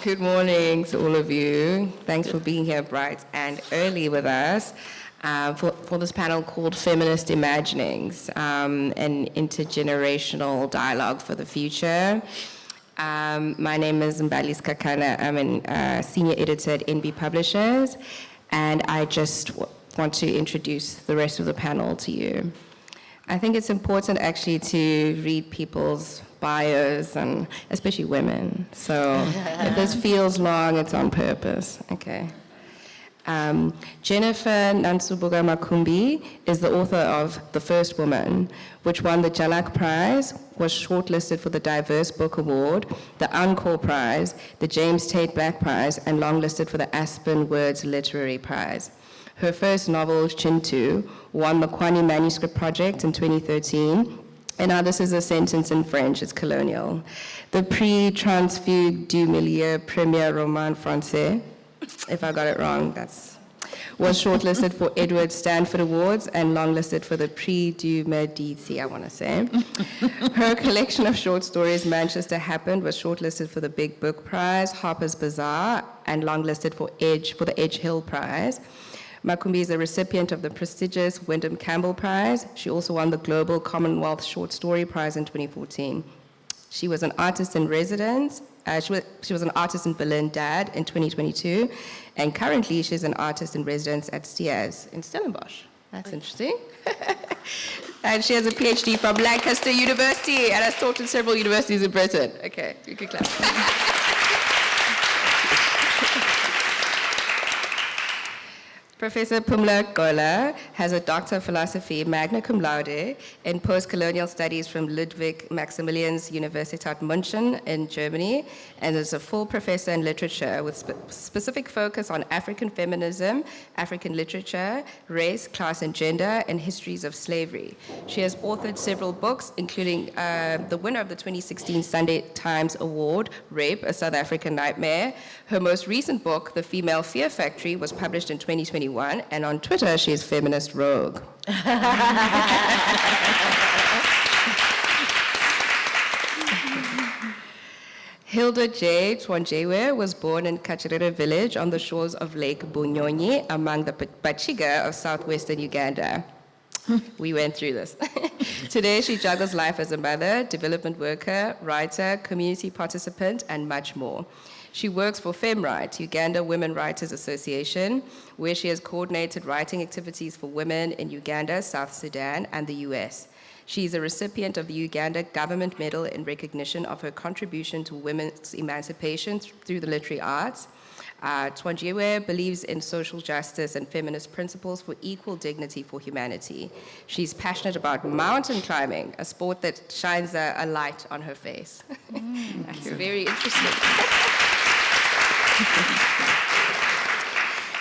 Good morning to all of you. Thanks for being here bright and early with us for this panel called Feminist Imaginings, an intergenerational dialogue for the future. My name is Mbali Sikakana. I'm a senior editor at NB Publishers, and I just want to introduce the rest of the panel to you. I think it's important actually to read people's bios, and especially women. So if this feels long, it's on purpose. Okay. Jennifer Nansubuga Makumbi is the author of The First Woman, which won the Jalak Prize, was shortlisted for the Diverse Book Award, the Encore Prize, the James Tate Black Prize, and longlisted for the Aspen Words Literary Prize. Her first novel, Chintu, won the Kwani Manuscript Project in 2013. And now this is a sentence in French, it's colonial. The Prix Transfugue du Milieu Premier Roman Français, if I got it wrong, was shortlisted for Edward Stanford Awards and longlisted for the Prix du Medici, I want to say. Her collection of short stories, Manchester Happened, was shortlisted for the Big Book Prize, Harper's Bazaar, and longlisted for the Edge Hill Prize. Makumbi is a recipient of the prestigious Wyndham Campbell Prize. She also won the Global Commonwealth Short Story Prize in 2014. She was an artist in residence. She was an artist in Berlin Dad in 2022, and currently she's an artist in residence at Stiers in Stellenbosch. That's interesting. And she has a PhD from Lancaster University and has taught in several universities in Britain. Okay, you can clap. Professor Pumla Gqola has a Doctor of Philosophy, magna cum laude, in post-colonial studies from Ludwig Maximilians Universität München in Germany, and is a full professor in literature with specific focus on African feminism, African literature, race, class and gender, and histories of slavery. She has authored several books, including the winner of the 2016 Sunday Times Award, Rape, A South African Nightmare. Her most recent book, The Female Fear Factory, was published in 2021. And on Twitter, she is Feminist Rogue. Hilda J. Twongyeirwe was born in Kachirere village on the shores of Lake Bunyonyi among the Bachiga of southwestern Uganda. We went through this. Today, she juggles life as a mother, development worker, writer, community participant, and much more. She works for FemRight, Uganda Women Writers Association, where she has coordinated writing activities for women in Uganda, South Sudan, and the US. She is a recipient of the Uganda Government Medal in recognition of her contribution to women's emancipation through the literary arts. Twongyeirwe believes in social justice and feminist principles for equal dignity for humanity. She's passionate about mountain climbing, a sport that shines a light on her face. That's very interesting.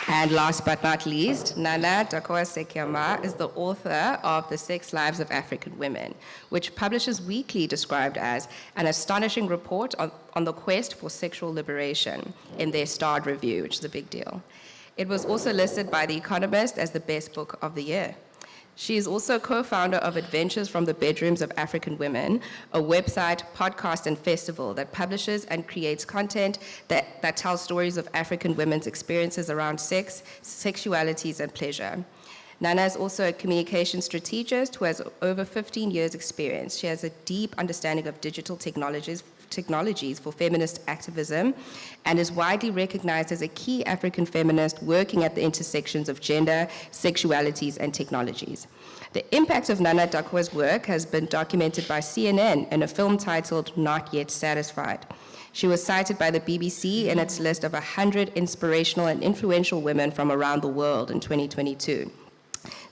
And last but not least, Nana Darkoa Sekyiamah is the author of The Sex Lives of African Women, which publishes weekly described as an astonishing report on the quest for sexual liberation in their starred review, which is a big deal. It was also listed by The Economist as the best book of the year. She is also co-founder of Adventures from the Bedrooms of African Women, a website, podcast, and festival that publishes and creates content that tells stories of African women's experiences around sex, sexualities, and pleasure. Nana is also a communication strategist who has over 15 years' experience. She has a deep understanding of digital technologies for feminist activism and is widely recognized as a key African feminist working at the intersections of gender, sexualities, and technologies. The impact of Nana Darkoa's work has been documented by CNN in a film titled Not Yet Satisfied. She was cited by the BBC in its list of 100 inspirational and influential women from around the world in 2022.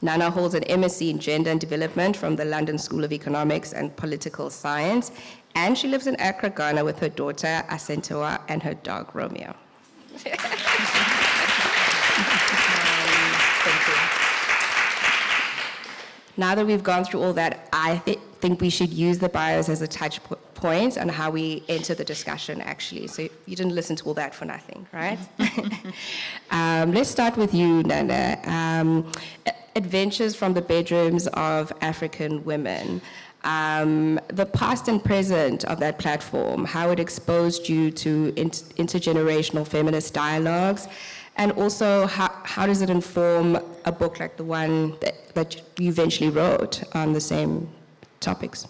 Nana holds an MSc in Gender and Development from the London School of Economics and Political Science, and she lives in Accra, Ghana with her daughter, Asentewa, and her dog, Romeo. Thank you. Now that we've gone through all that, I think we should use the bios as a touch point on how we enter the discussion, actually. So you didn't listen to all that for nothing, right? Let's start with you, Nana. Adventures from the Bedrooms of African Women. the past and present of that platform, how it exposed you to intergenerational feminist dialogues, and also how does it inform a book like the one that you eventually wrote on the same topics?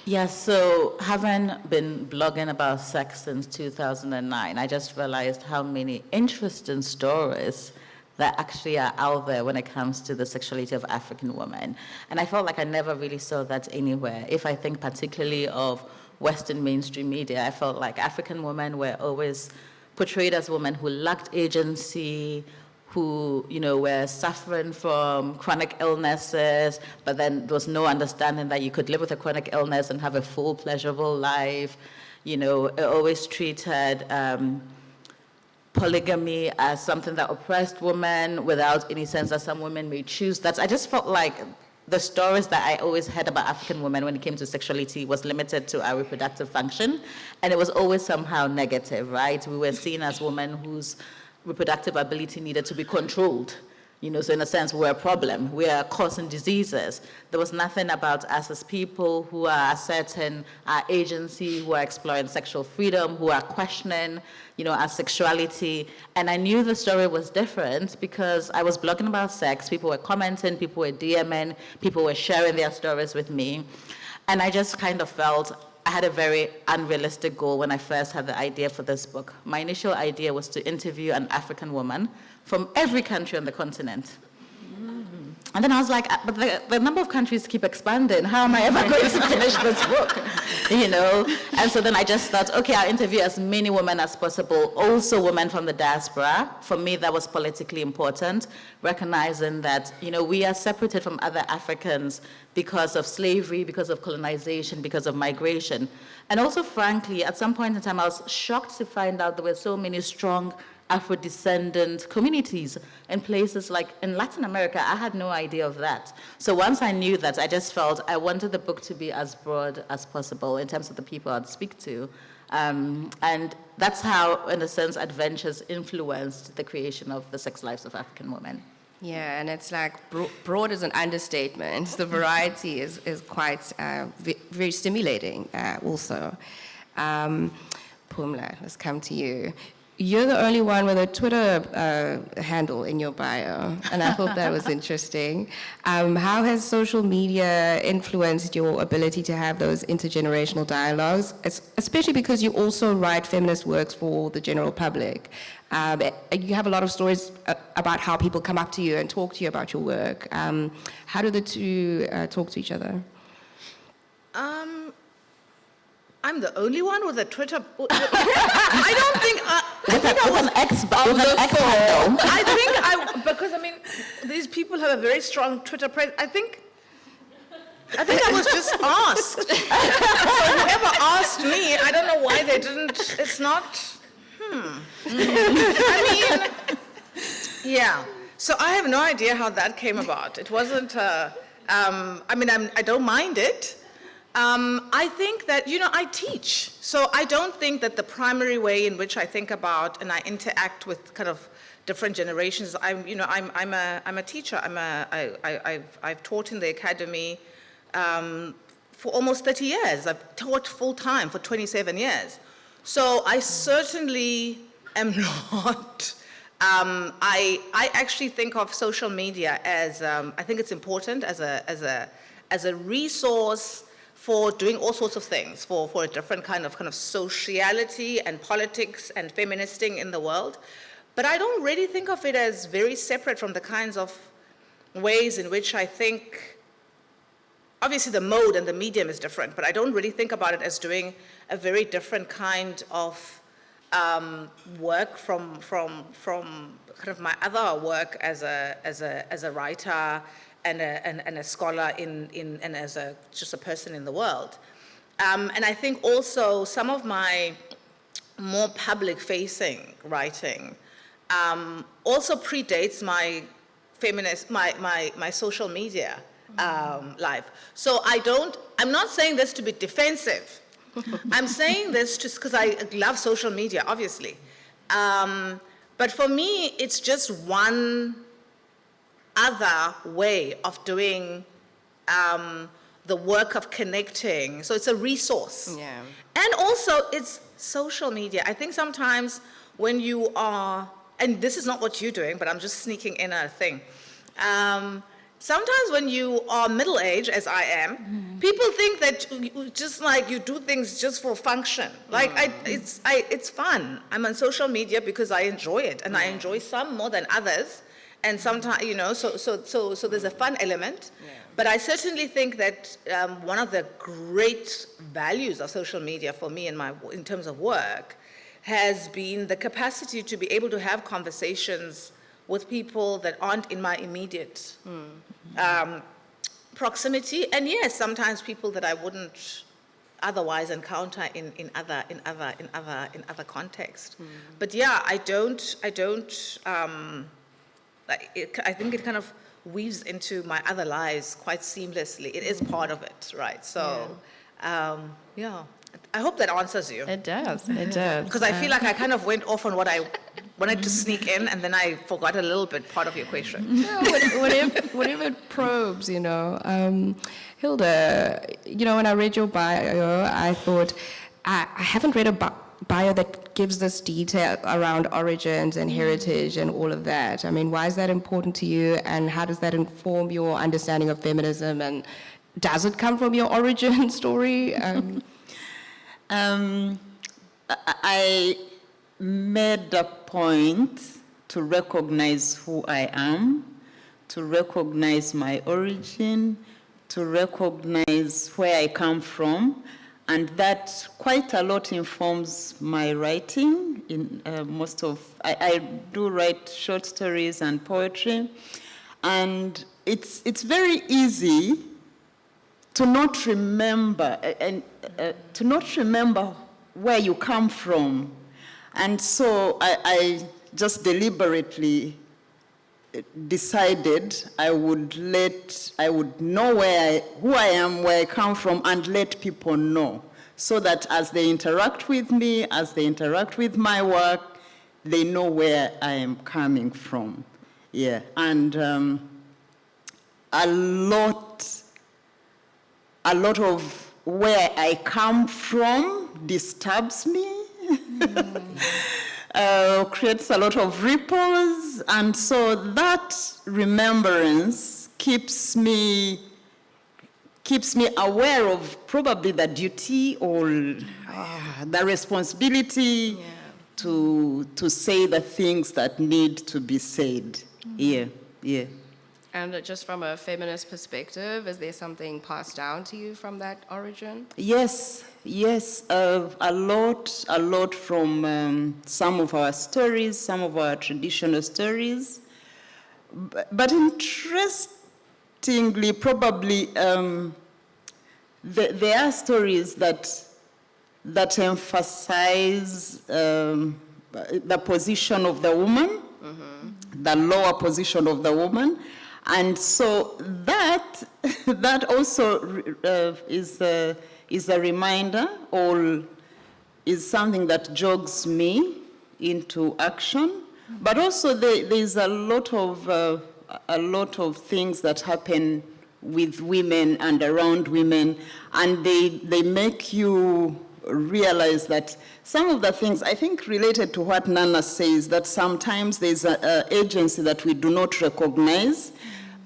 Yes, so having been blogging about sex since 2009, I just realized how many interesting stories that actually are out there when it comes to the sexuality of African women. And I felt like I never really saw that anywhere. If I think particularly of Western mainstream media, I felt like African women were always portrayed as women who lacked agency, who, were suffering from chronic illnesses, but then there was no understanding that you could live with a chronic illness and have a full, pleasurable life. It always treated polygamy as something that oppressed women without any sense that some women may choose that. I just felt like the stories that I always heard about African women when it came to sexuality was limited to our reproductive function, and it was always somehow negative, right? We were seen as women whose reproductive ability needed to be controlled. So in a sense, we're a problem. We are causing diseases. There was nothing about us as people who are asserting our agency, who are exploring sexual freedom, who are questioning, our sexuality. And I knew the story was different because I was blogging about sex. People were commenting, people were DMing, people were sharing their stories with me. And I just kind of felt I had a very unrealistic goal when I first had the idea for this book. My initial idea was to interview an African woman from every country on the continent. And then I was like, but the number of countries keep expanding. How am I ever going to finish this book? And so then I just thought, okay, I'll interview as many women as possible, also women from the diaspora. For me, that was politically important, recognizing that, we are separated from other Africans because of slavery, because of colonization, because of migration. And also, frankly, at some point in time, I was shocked to find out there were so many strong Afro-descendant communities in places like in Latin America. I had no idea of that. So once I knew that, I just felt I wanted the book to be as broad as possible in terms of the people I'd speak to. And that's how, in a sense, Adventures influenced the creation of the sex lives of African women. Yeah, and it's like broad is an understatement. The variety is quite very stimulating also. Pumla, let's come to you. You're the only one with a Twitter handle in your bio, and I thought that was interesting. How has social media influenced your ability to have those intergenerational dialogues, especially because you also write feminist works for the general public? You have a lot of stories about how people come up to you and talk to you about your work. How do the two talk to each other? I'm the only one with a Twitter. I don't think. Because these people have a very strong Twitter presence. I think I was just asked. So whoever asked me, I don't know why they didn't. It's not. Yeah. So I have no idea how that came about. It wasn't. I don't mind it. I think that, I teach. So I don't think that the primary way in which I think about and I interact with kind of different generations, I'm a teacher. I've taught in the academy for almost 30 years. I've taught full time for 27 years. So I certainly am not, I actually think of social media as, I think it's important as a resource for doing all sorts of things, for a different kind of sociality and politics and feministing in the world. But I don't really think of it as very separate from the kinds of ways in which I think, obviously the mode and the medium is different, but I don't really think about it as doing a very different kind of work from kind of my other work as a writer and a scholar and as just a person in the world. And I think also some of my more public-facing writing also predates my social media life. So I'm not saying this to be defensive. I'm saying this just because I love social media, obviously. But for me, it's just one other way of doing, the work of connecting. So it's a resource. Yeah. And also it's social media. I think sometimes when you are, and this is not what you're doing, but I'm just sneaking in a thing. Sometimes when you are middle-aged, as I am, people think that you do things just for function. Like it's fun. I'm on social media because I enjoy it, and I enjoy some more than others. And sometimes, so there's a fun element. Yeah. But I certainly think that one of the great values of social media for me in terms of work has been the capacity to be able to have conversations with people that aren't in my immediate proximity, and yes, sometimes people that I wouldn't otherwise encounter in other contexts. But yeah, I think it kind of weaves into my other lives quite seamlessly. It is part of it, right? So, yeah. I hope that answers you. It does. It does. Because I feel like I kind of went off on what I wanted to sneak in, and then I forgot a little bit part of your question. No, whatever it probes, Hilda, when I read your bio, I thought, I haven't read a bio that gives this detail around origins and heritage and all of that. I mean, why is that important to you, and how does that inform your understanding of feminism, and does it come from your origin story? I made a point to recognize who I am, to recognize my origin, to recognize where I come from, and that quite a lot informs my writing. I do write short stories and poetry, and it's very easy to not remember where you come from. And so I just deliberately decided I would know who I am, where I come from, and let people know, so that as they interact with me, as they interact with my work, they know where I am coming from. Yeah, and a lot of where I come from disturbs me, creates a lot of ripples, and so that remembrance keeps me aware of probably the duty or the responsibility to say the things that need to be said. Yeah. And just from a feminist perspective, is there something passed down to you from that origin? Yes, a lot from some of our stories, some of our traditional stories. But interestingly, probably there are stories that emphasize the position of the woman, the lower position of the woman. And so that also is a reminder, or is something that jogs me into action. But also there's a lot of things that happen with women and around women, and they make you realize that some of the things, I think related to what Nana says, that sometimes there's an agency that we do not recognize.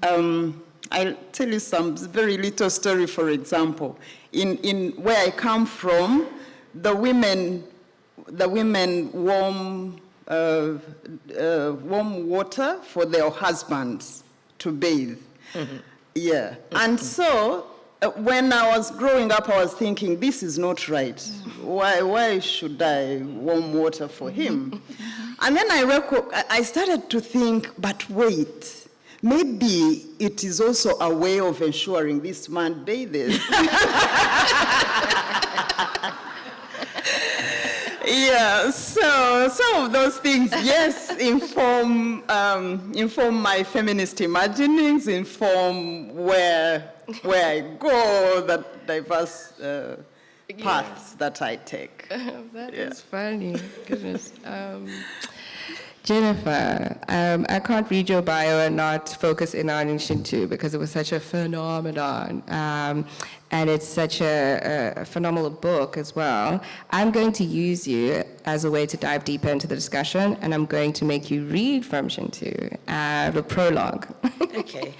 I'll tell you some very little story, for example. In where I come from, the women warm water for their husbands to bathe. Yeah. And so when I was growing up, I was thinking, this is not right. Why should I warm water for him? And then I started to think, but wait, maybe it is also a way of ensuring this man bathes. Yeah, so some of those things, yes, inform my feminist imaginings, inform where I go, the diverse paths that I take. That is funny. Goodness. Jennifer, I can't read your bio and not focus in on Shinto because it was such a phenomenon. And it's such a phenomenal book as well. I'm going to use you as a way to dive deeper into the discussion, and I'm going to make you read from Shinto, the prologue. Okay.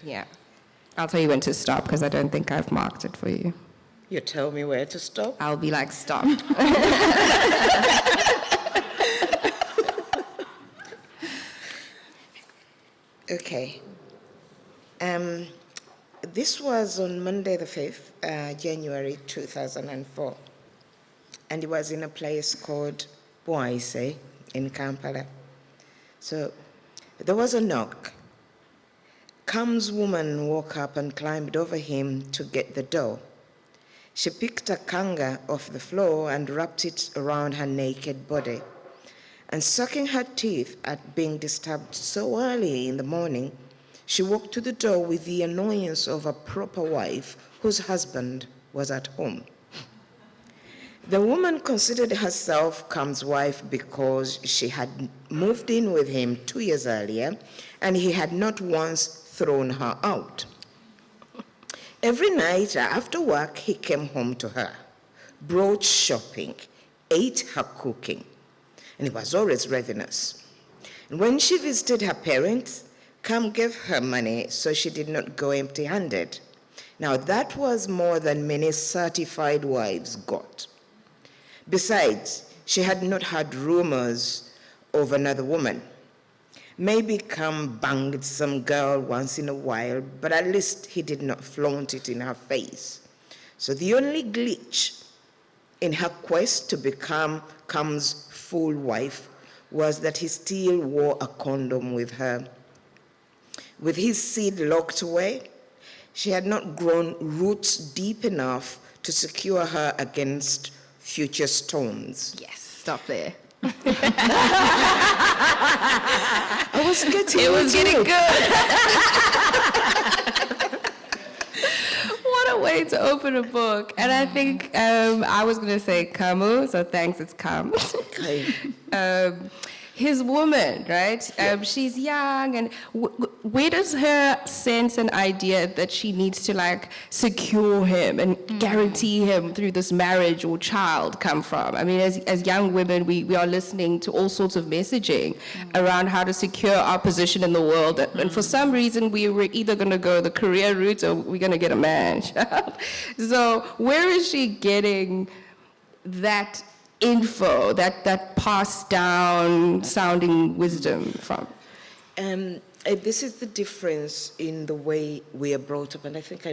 Yeah. I'll tell you when to stop because I don't think I've marked it for you. You tell me where to stop? I'll be like, stop. Okay. This was on Monday the 5th, January 2004. And it was in a place called Bwaise in Kampala. So there was a knock. Kam's woman woke up and climbed over him to get the dough. She picked a kanga off the floor and wrapped it around her naked body. And sucking her teeth at being disturbed so early in the morning, she walked to the door with the annoyance of a proper wife whose husband was at home. The woman considered herself Kam's wife because she had moved in with him 2 years earlier, and he had not once thrown her out. Every night after work, he came home to her, brought shopping, ate her cooking, and he was always ravenous. And when she visited her parents, Kam gave her money so she did not go empty-handed. Now that was more than many certified wives got. Besides, she had not heard rumors of another woman. Maybe Kam banged some girl once in a while, but at least he did not flaunt it in her face. So the only glitch in her quest to become Kam's full wife was that he still wore a condom with her. With his seed locked away, she had not grown roots deep enough to secure her against future storms. Yes, stop there. I was getting It was getting good. What a way to open a book. And I think I was going to say Kamu, so thanks, it's Kam. Okay. His woman, right? She's young, and where does her sense and idea that she needs to like secure him and guarantee him through this marriage or child come from? I mean, as young women, we are listening to all sorts of messaging around how to secure our position in the world. And for some reason, we were either going to go the career route or we're going to get a man. So where is she getting that info, that passed down sounding wisdom from? This is the difference in the way we are brought up, and I think I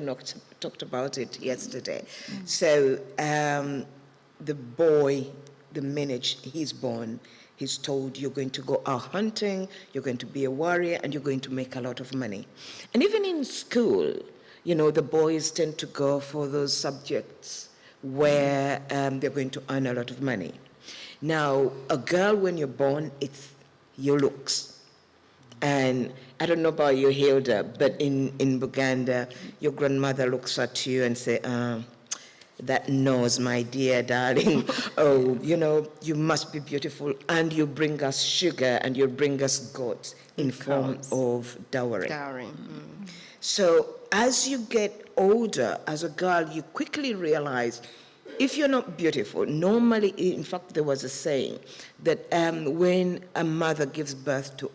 talked about it yesterday. So the boy, the minute he's born, he's told you're going to go out hunting, you're going to be a warrior, and you're going to make a lot of money. And even in school, you know, the boys tend to go for those subjects where they're going to earn a lot of money. Now, a girl, when you're born, it's your looks. And I don't know about you, Hilda, but in Buganda, your grandmother looks at you and say, that nose, my dear darling. Oh, you know, you must be beautiful. And you bring us sugar and you bring us goats in form of dowry. Dowry. So as you get older, as a girl, you quickly realize if you're not beautiful, normally, in fact, there was a saying that when a mother gives birth to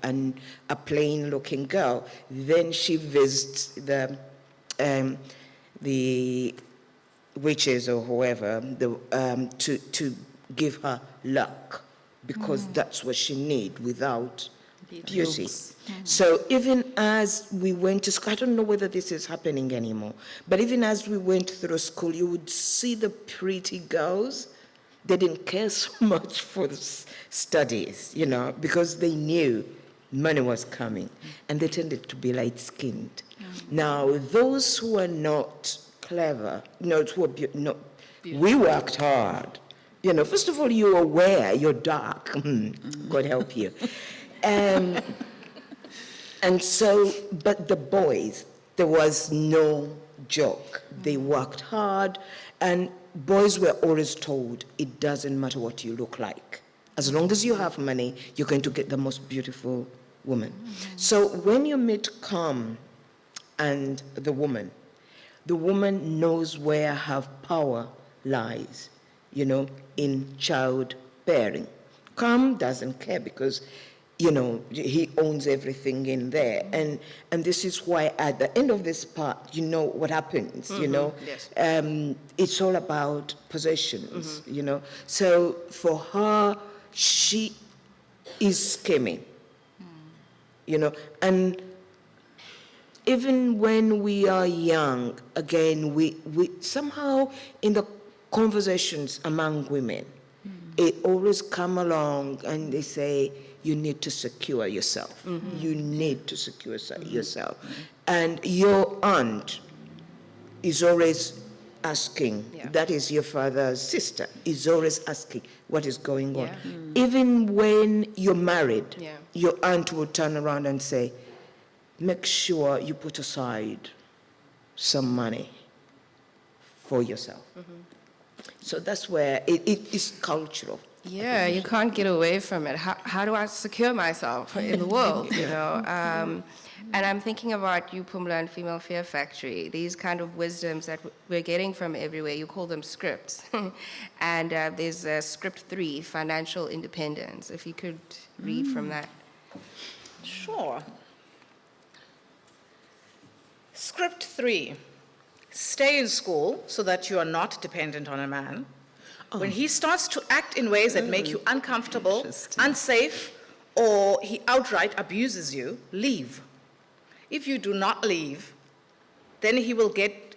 a plain-looking girl, then she visits the witches or whoever to give her luck, because that's what she needs without beauty. So even as we went to school, I don't know whether this is happening anymore, but even as we went through school, you would see the pretty girls. They didn't care so much for the studies, you know, because they knew money was coming, and they tended to be light-skinned. Now, those who are not clever, we worked hard. You know, first of all, you're aware, you're dark. God help you. And so, but the boys, there was no joke. They worked hard, and boys were always told, it doesn't matter what you look like. As long as you have money, you're going to get the most beautiful woman. So when you meet Kam and the woman knows where her power lies, you know, in childbearing. Kam doesn't care because, you know, he owns everything in there. And this is why at the end of this part, you know what happens, you know. Yes. It's all about possessions, you know. So for her, she is scheming, you know. And even when we are young, again, we somehow in the conversations among women, it always come along and they say, you need to secure yourself. You need to secure yourself. And your aunt is always asking, that is your father's sister, is always asking what is going on. Even when you're married, your aunt will turn around and say, make sure you put aside some money for yourself. So that's where it is cultural. Yeah, you can't get away from it. How do I secure myself in the world, you know? And I'm thinking about you, Pumla, and Female Fear Factory, these kind of wisdoms that we're getting from everywhere. You call them scripts. And there's script 3, financial independence. If you could read from that. Sure. Script 3, stay in school so that you are not dependent on a man. When he starts to act in ways that make you uncomfortable, unsafe, or he outright abuses you, leave. If you do not leave, then he will get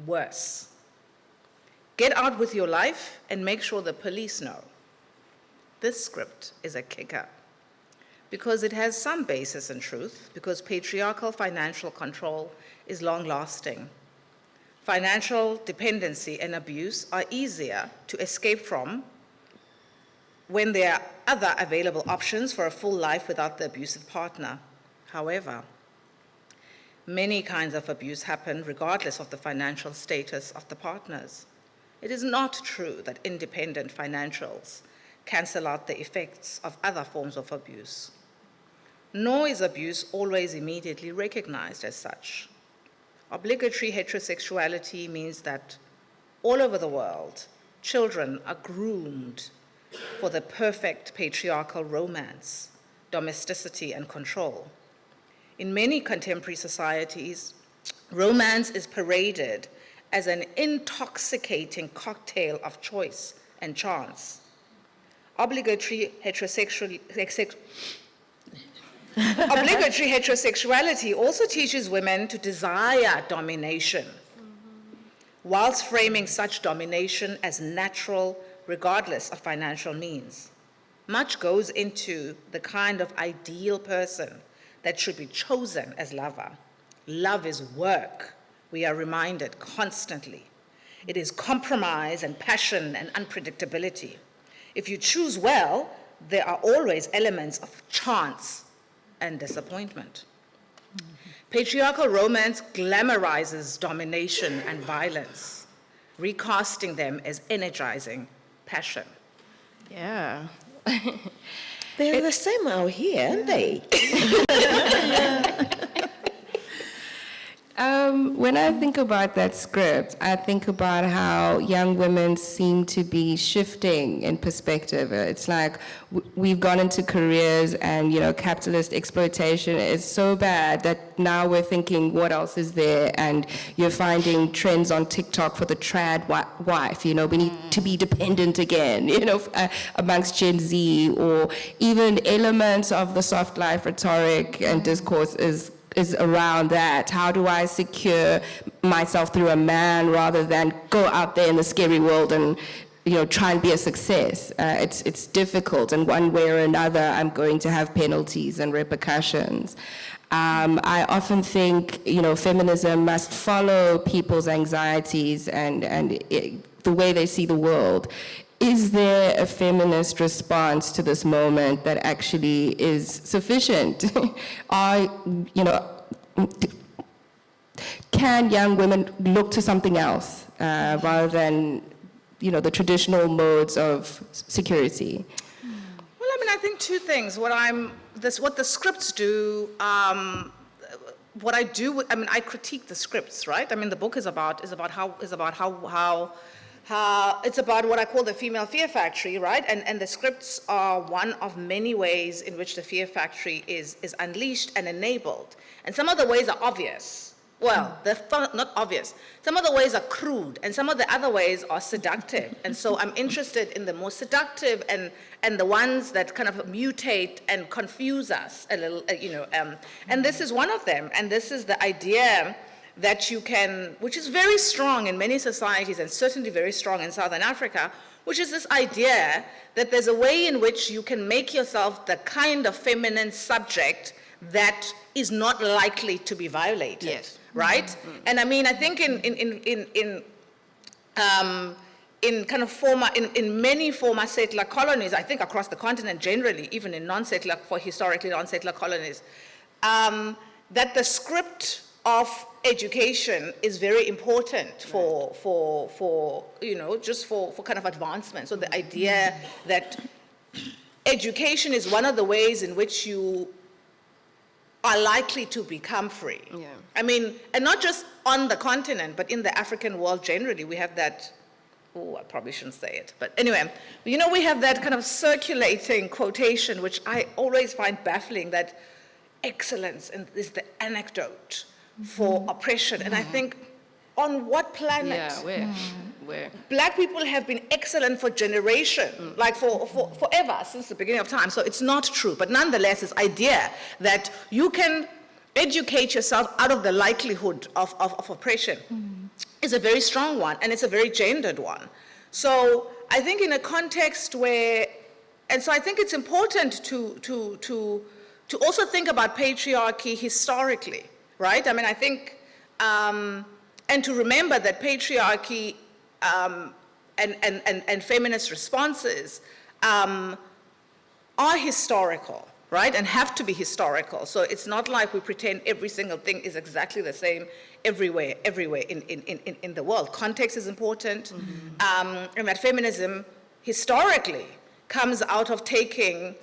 worse. Get out with your life and make sure the police know. This script is a kicker because it has some basis in truth, because patriarchal financial control is long-lasting. Financial dependency and abuse are easier to escape from when there are other available options for a full life without the abusive partner. However, many kinds of abuse happen regardless of the financial status of the partners. It is not true that independent financials cancel out the effects of other forms of abuse. Nor is abuse always immediately recognized as such. Obligatory heterosexuality means that all over the world, children are groomed for the perfect patriarchal romance, domesticity, and control. In many contemporary societies, romance is paraded as an intoxicating cocktail of choice and chance. Obligatory heterosexuality also teaches women to desire domination, whilst framing such domination as natural regardless of financial means. Much goes into the kind of ideal person that should be chosen as lover. Love is work, we are reminded constantly. It is compromise and passion and unpredictability. If you choose well, there are always elements of chance and disappointment. Patriarchal romance glamorizes domination and violence, recasting them as energizing passion. Yeah. They're the same out here, aren't they? When I think about that script, I think about how young women seem to be shifting in perspective. It's like we've gone into careers and, you know, capitalist exploitation is so bad that now we're thinking, what else is there? And you're finding trends on TikTok for the trad wife, you know, we need to be dependent again, you know, amongst Gen Z, or even elements of the soft life rhetoric and discourse is around that. How do I secure myself through a man rather than go out there in the scary world and, you know, try and be a success? It's difficult, and one way or another, I'm going to have penalties and repercussions. I often think, you know, feminism must follow people's anxieties and the way they see the world. Is there a feminist response to this moment that actually is sufficient? Can young women look to something else rather than, you know, the traditional modes of security? think two things. What the scripts do, what I do, I critique the scripts, right? I mean, the book is about how it's about what I call the female fear factory, right? And the scripts are one of many ways in which the fear factory is unleashed and enabled. And some of the ways are obvious. Well, they're not obvious. Some of the ways are crude, and some of the other ways are seductive. And so I'm interested in the more seductive and the ones that kind of mutate and confuse us a little, and this is one of them. And this is the idea that you can, which is very strong in many societies and certainly very strong in Southern Africa, which is this idea that there's a way in which you can make yourself the kind of feminine subject that is not likely to be violated. Yes. Right? Mm-hmm. And I mean, I think in many former settler colonies, I think across the continent generally, even in historically non-settler colonies, that the script of education is very important for kind of advancement. So the idea that education is one of the ways in which you are likely to become free. Yeah. I mean, and not just on the continent, but in the African world generally, we have that, I probably shouldn't say it, but anyway, we have that kind of circulating quotation, which I always find baffling, that excellence is the anecdote for oppression. And I think, on what planet? Yeah, where? Black people have been excellent for generations, like for forever, since the beginning of time. So it's not true. But nonetheless, this idea that you can educate yourself out of the likelihood of oppression is a very strong one, and it's a very gendered one. So I think in a context where, and so I think it's important to also think about patriarchy historically, right? I mean, I think, and to remember that patriarchy and feminist responses are historical, right? And have to be historical. So it's not like we pretend every single thing is exactly the same everywhere in the world. Context is important. And that feminism historically comes out of taking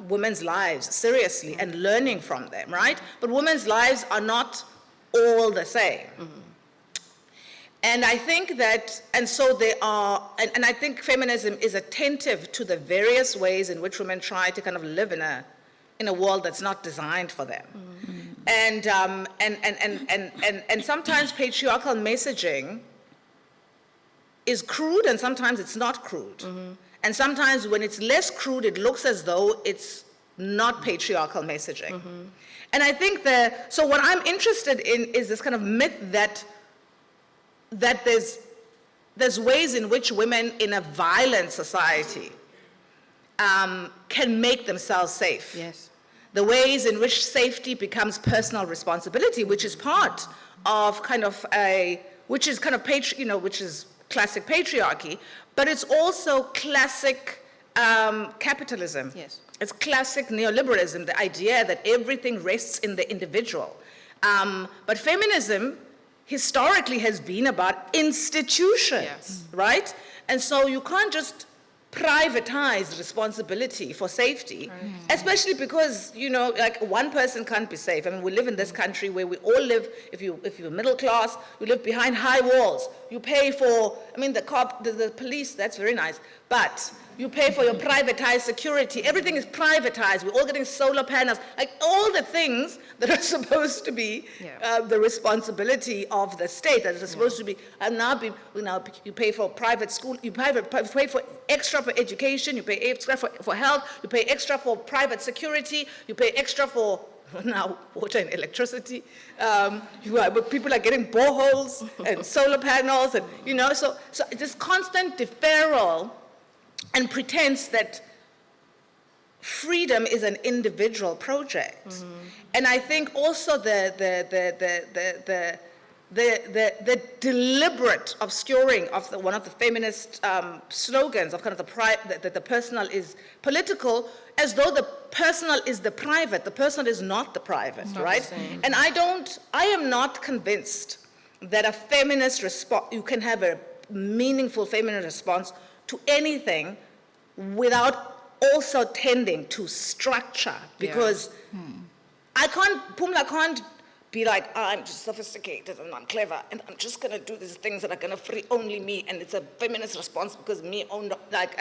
women's lives seriously and learning from them, right? But women's lives are not all the same. And I think that, and so they are, and I think feminism is attentive to the various ways in which women try to kind of live in a world that's not designed for them. And sometimes patriarchal messaging is crude, and sometimes it's not crude. And sometimes when it's less crude, it looks as though it's not patriarchal messaging. And I think so what I'm interested in is this kind of myth that there's ways in which women in a violent society can make themselves safe. Yes. The ways in which safety becomes personal responsibility, which is part of which is classic patriarchy, but it's also classic capitalism. Yes. It's classic neoliberalism, the idea that everything rests in the individual. But feminism historically has been about institutions, right? And so you can't just privatize responsibility for safety, especially because, like one person can't be safe. I mean, we live in this country where we all live, if you're middle class, you live behind high walls. You pay for, the police, that's very nice, but you pay for your privatized security. Everything is privatized. We're all getting solar panels. Like all the things that are supposed to be the responsibility of the state, that is supposed to be, you pay for private school, you pay for extra for education, you pay extra for health, you pay extra for private security, you pay extra for now water and electricity. But people are getting boreholes and solar panels, and so this constant deferral and pretense that freedom is an individual project. And I think also the deliberate obscuring of one of the feminist slogans of kind of that the personal is political, as though the personal is the private. The personal is not the private, right? And I am not convinced that a feminist response, you can have a meaningful feminist response to anything without also tending to structure, because Pumla can't be like, oh, I'm just sophisticated and I'm clever and I'm just gonna do these things that are gonna free only me, and it's a feminist response because me own, like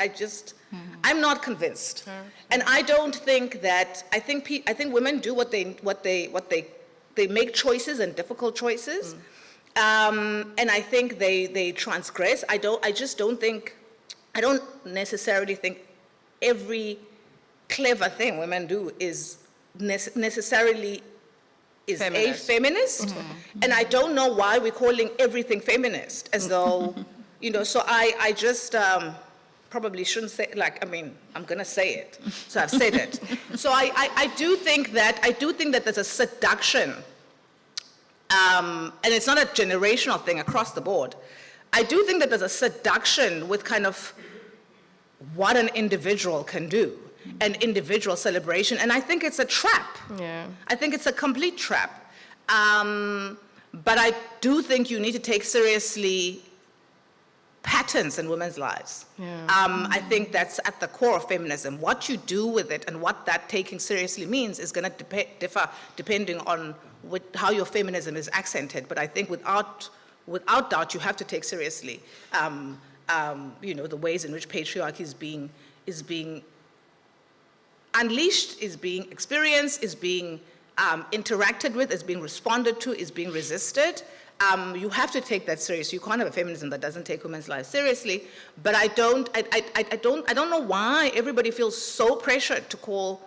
I'm not convinced. And I don't think that, I think women do what they make choices and difficult choices. And I think they transgress. I don't necessarily think every clever thing women do is necessarily is feminist. A feminist. And I don't know why we're calling everything feminist, as though, so I just probably shouldn't say, I'm gonna say it, so I've said it. So I do think that there's a seduction, and it's not a generational thing across the board. I do think that there's a seduction with kind of what an individual can do, an individual celebration, and I think it's a trap. Yeah. I think it's a complete trap. But I do think you need to take seriously patterns in women's lives. Yeah. I think that's at the core of feminism. What you do with it and what that taking seriously means is going to differ depending on how your feminism is accented. But I think without doubt, you have to take seriously, the ways in which patriarchy is being unleashed, is being experienced, is being interacted with, is being responded to, is being resisted. You have to take that seriously. You can't have a feminism that doesn't take women's lives seriously. But I don't know why everybody feels so pressured to call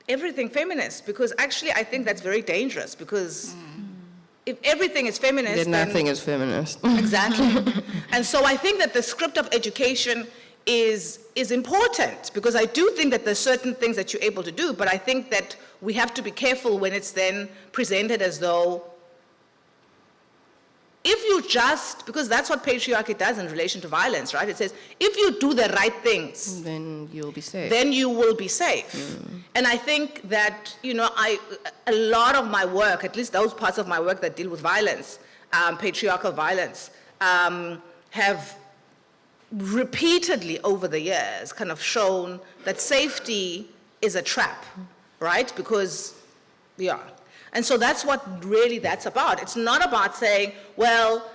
everything feminist, because actually I think that's very dangerous, because if everything is feminist, then nothing is feminist. Exactly. And so I think that the script of education is important, because I do think that there's certain things that you're able to do, but I think that we have to be careful when it's then presented as though if you just, because that's what patriarchy does in relation to violence, right? It says, if you do the right things, then you'll be safe. Then you will be safe. And I think that, a lot of my work, at least those parts of my work that deal with violence, patriarchal violence, have repeatedly over the years kind of shown that safety is a trap, right? Because, and so that's what really that's about. It's not about saying, well,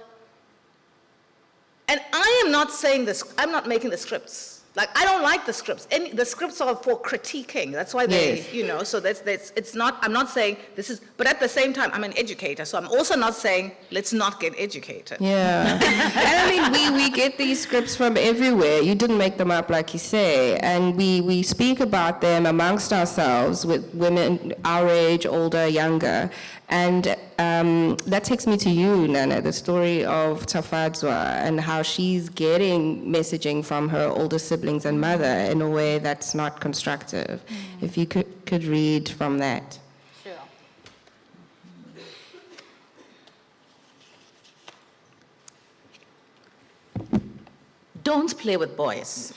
and I am not saying this, I'm not making the scripts. Like, I don't like the scripts. The scripts are for critiquing. That's why they, so it's not, I'm not saying this is, but at the same time, I'm an educator, so I'm also not saying, let's not get educated. Yeah. And I mean, we get these scripts from everywhere. You didn't make them up, like you say. And we speak about them amongst ourselves with women our age, older, younger. And that takes me to you, Nana, the story of Tafadzwa and how she's getting messaging from her older siblings and mother in a way that's not constructive. If you could read from that. Sure. Don't play with boys.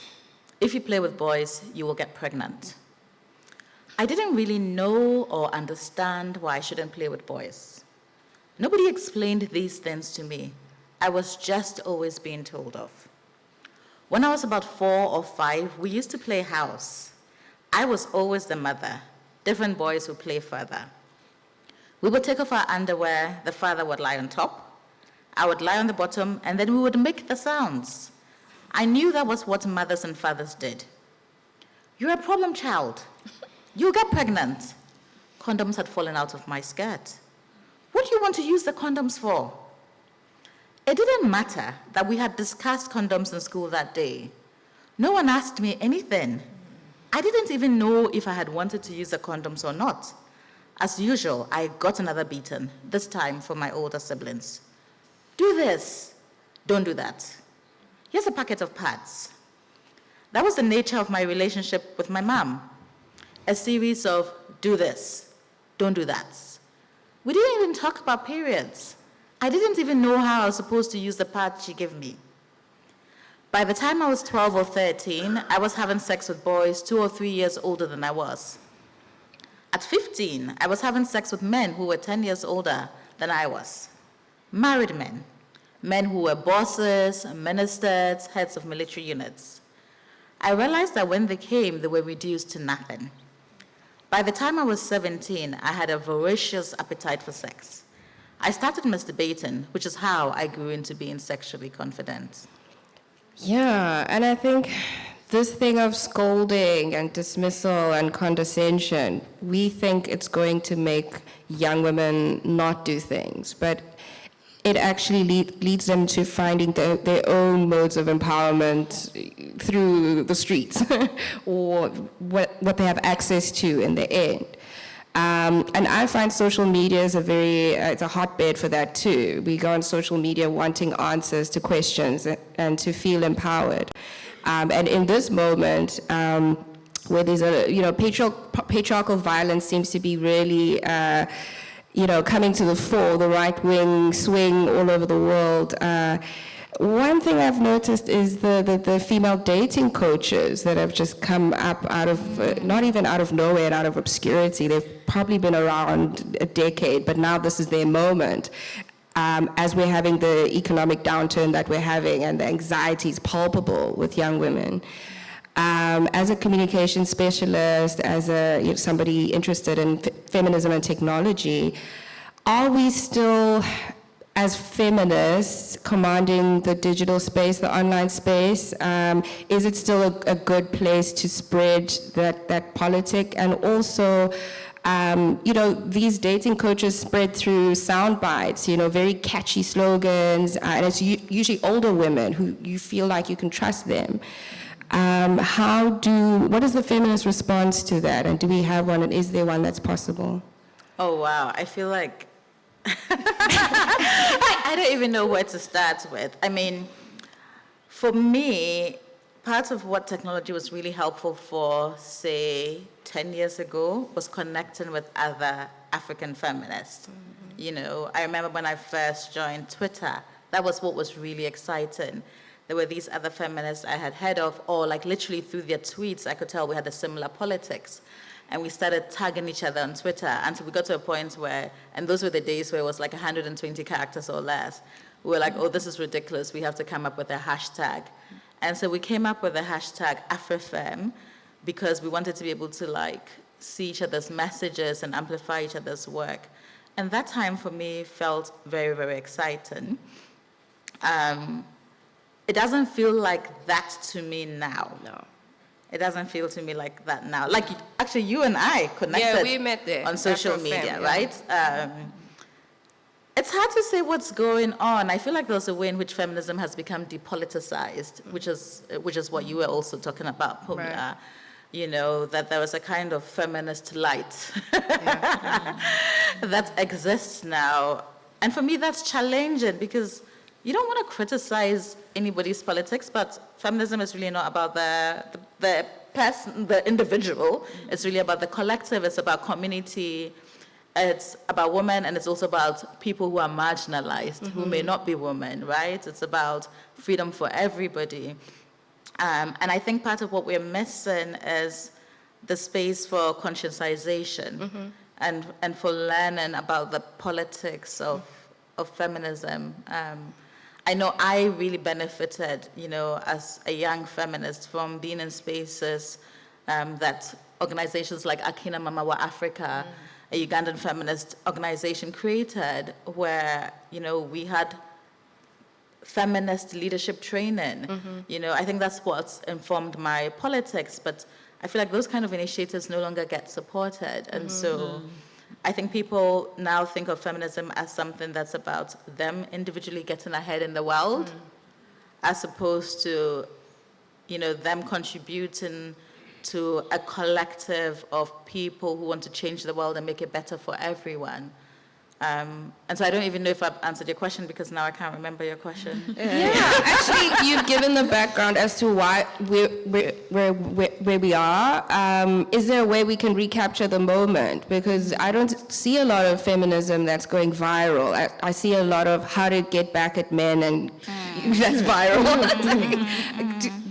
If you play with boys, you will get pregnant. I didn't really know or understand why I shouldn't play with boys. Nobody explained these things to me. I was just always being told of. When I was about 4 or 5, we used to play house. I was always the mother. Different boys would play further. We would take off our underwear. The father would lie on top. I would lie on the bottom, and then we would make the sounds. I knew that was what mothers and fathers did. You're a problem child. You'll get pregnant. Condoms had fallen out of my skirt. What do you want to use the condoms for? It didn't matter that we had discussed condoms in school that day. No one asked me anything. I didn't even know if I had wanted to use the condoms or not. As usual, I got another beating, this time from my older siblings. Do this. Don't do that. Here's a packet of pads. That was the nature of my relationship with my mom. A series of do this, don't do that. We didn't even talk about periods. I didn't even know how I was supposed to use the pad she gave me. By the time I was 12 or 13, I was having sex with boys 2 or 3 years older than I was. At 15, I was having sex with men who were 10 years older than I was. Married men who were bosses, ministers, heads of military units. I realized that when they came, they were reduced to nothing. By the time I was 17, I had a voracious appetite for sex. I started masturbating, which is how I grew into being sexually confident. Yeah, and I think this thing of scolding and dismissal and condescension, we think it's going to make young women not do things, but it actually leads them to finding their own modes of empowerment through the streets or what they have access to in the end. And I find social media is it's a hotbed for that too. We go on social media wanting answers to questions and to feel empowered. And in this moment, where there's patriarchal violence seems to be really, coming to the fore, the right-wing swing all over the world. One thing I've noticed is the female dating coaches that have just come up out of, not even out of nowhere and out of obscurity. They've probably been around a decade, but now this is their moment. As we're having the economic downturn that we're having and the anxiety is palpable with young women. As a communication specialist, as somebody interested in feminism and technology, are we still, as feminists, commanding the digital space, the online space? Is it still a good place to spread that politic? And also, these dating coaches spread through sound bites, very catchy slogans, and it's usually older women who you feel like you can trust them. What is the feminist response to that? And do we have one, and is there one that's possible? Oh, wow. I feel like I don't even know where to start with. I mean, for me, part of what technology was really helpful for, say, 10 years ago, was connecting with other African feminists. Mm-hmm. I remember when I first joined Twitter, that was what was really exciting. There were these other feminists I had heard of, or like literally through their tweets, I could tell we had a similar politics. And we started tagging each other on Twitter until we got to a point where, and those were the days where it was like 120 characters or less. We were like, oh, this is ridiculous. We have to come up with a hashtag. And so we came up with the hashtag AfriFem because we wanted to be able to see each other's messages and amplify each other's work. And that time for me felt very, very exciting. It doesn't feel like that to me now. No. It doesn't feel to me like that now. Actually, you and I connected Yeah, we met there. on social media, yeah. right? It's hard to say what's going on. I feel like there's a way in which feminism has become depoliticized, which is what you were also talking about, Pumla. Right. That there was a kind of feminist light that exists now. And for me, that's challenging because you don't want to criticize anybody's politics, but feminism is really not about the person, the individual. It's really about the collective. It's about community. It's about women, and it's also about people who are marginalized, who may not be women, right? It's about freedom for everybody. And I think part of what we're missing is the space for conscientization and for learning about the politics of feminism. I know I really benefited, as a young feminist from being in spaces that organizations like Akina Mamawa Africa, a Ugandan feminist organization, created, where, we had feminist leadership training. I think that's what's informed my politics, but I feel like those kind of initiatives no longer get supported. And so I think people now think of feminism as something that's about them individually getting ahead in the world, as opposed to, them contributing to a collective of people who want to change the world and make it better for everyone. And so I don't even know if I've answered your question because now I can't remember your question. Yeah, actually, you've given the background as to why where we are. Is there a way we can recapture the moment? Because I don't see a lot of feminism that's going viral. I see a lot of how to get back at men, and that's viral.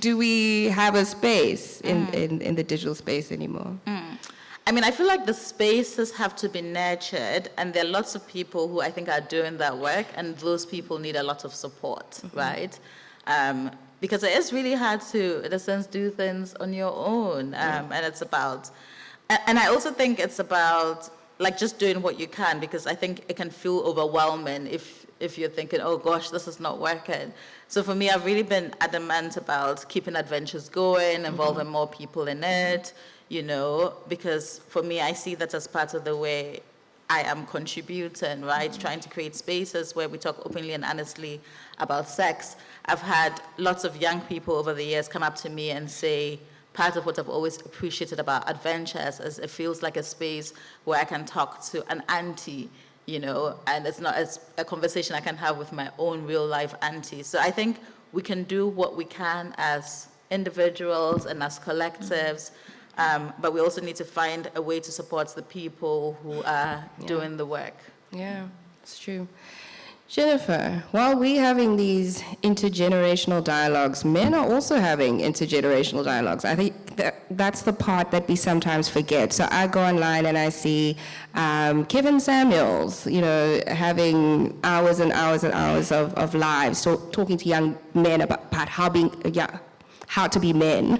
Do we have a space in the digital space anymore? I mean, I feel like the spaces have to be nurtured, and there are lots of people who I think are doing that work, and those people need a lot of support, right? because it is really hard to, in a sense, do things on your own. And it's about, and I also think it's about like just doing what you can, because I think it can feel overwhelming if you're thinking, oh gosh, this is not working. So for me, I've really been adamant about keeping adventures going, involving more people in it, you know, because for me, I see that as part of the way I am contributing, right? Trying to create spaces where we talk openly and honestly about sex. I've had lots of young people over the years come up to me and say, part of what I've always appreciated about adventures is it feels like a space where I can talk to an auntie, you know, and it's not as a conversation I can have with my own real life auntie. So I think we can do what we can as individuals and as collectives, but we also need to find a way to support the people who are doing the work. Yeah, it's true. Jennifer, while we're having these intergenerational dialogues, men are also having intergenerational dialogues. I think that's the part that we sometimes forget. So I go online and I see Kevin Samuels, you know, having hours and hours and hours of lives, talking to young men about how to be men.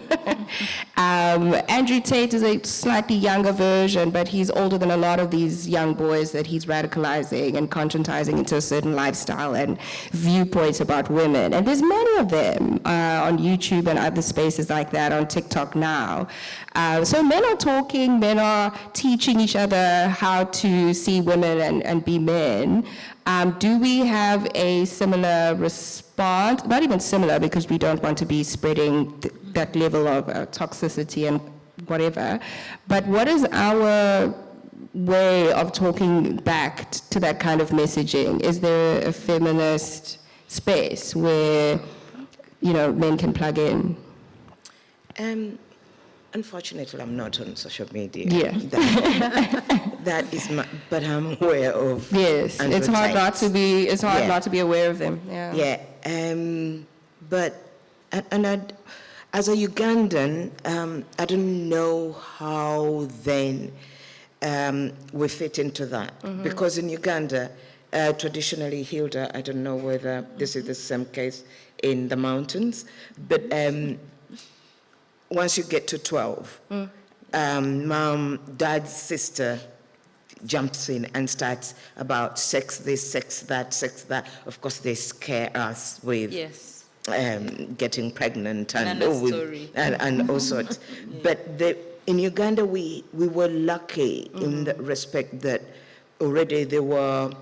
Andrew Tate is a slightly younger version, but he's older than a lot of these young boys that he's radicalizing and conscientizing into a certain lifestyle and viewpoints about women. And there's many of them on YouTube and other spaces like that, on TikTok now. So men are talking, men are teaching each other how to see women and be men. Do we have a similar response? Not even similar, because we don't want to be spreading that level of toxicity and whatever. But what is our way of talking back to that kind of messaging? Is there a feminist space where, you know, men can plug in? Unfortunately, I'm not on social media. Yeah. That is my, but I'm aware of. Yes, it's hard not to be. It's hard not to be aware of them. Yeah. Yeah. But as a Ugandan, I don't know how then we fit into that, because in Uganda, traditionally, Hilda, I don't know whether this is the same case in the mountains, but once you get to 12, mom, dad's sister jumps in and starts about sex this, sex that, sex that. Of course, they scare us with getting pregnant and all sorts. But in Uganda, we were lucky in the respect that already there were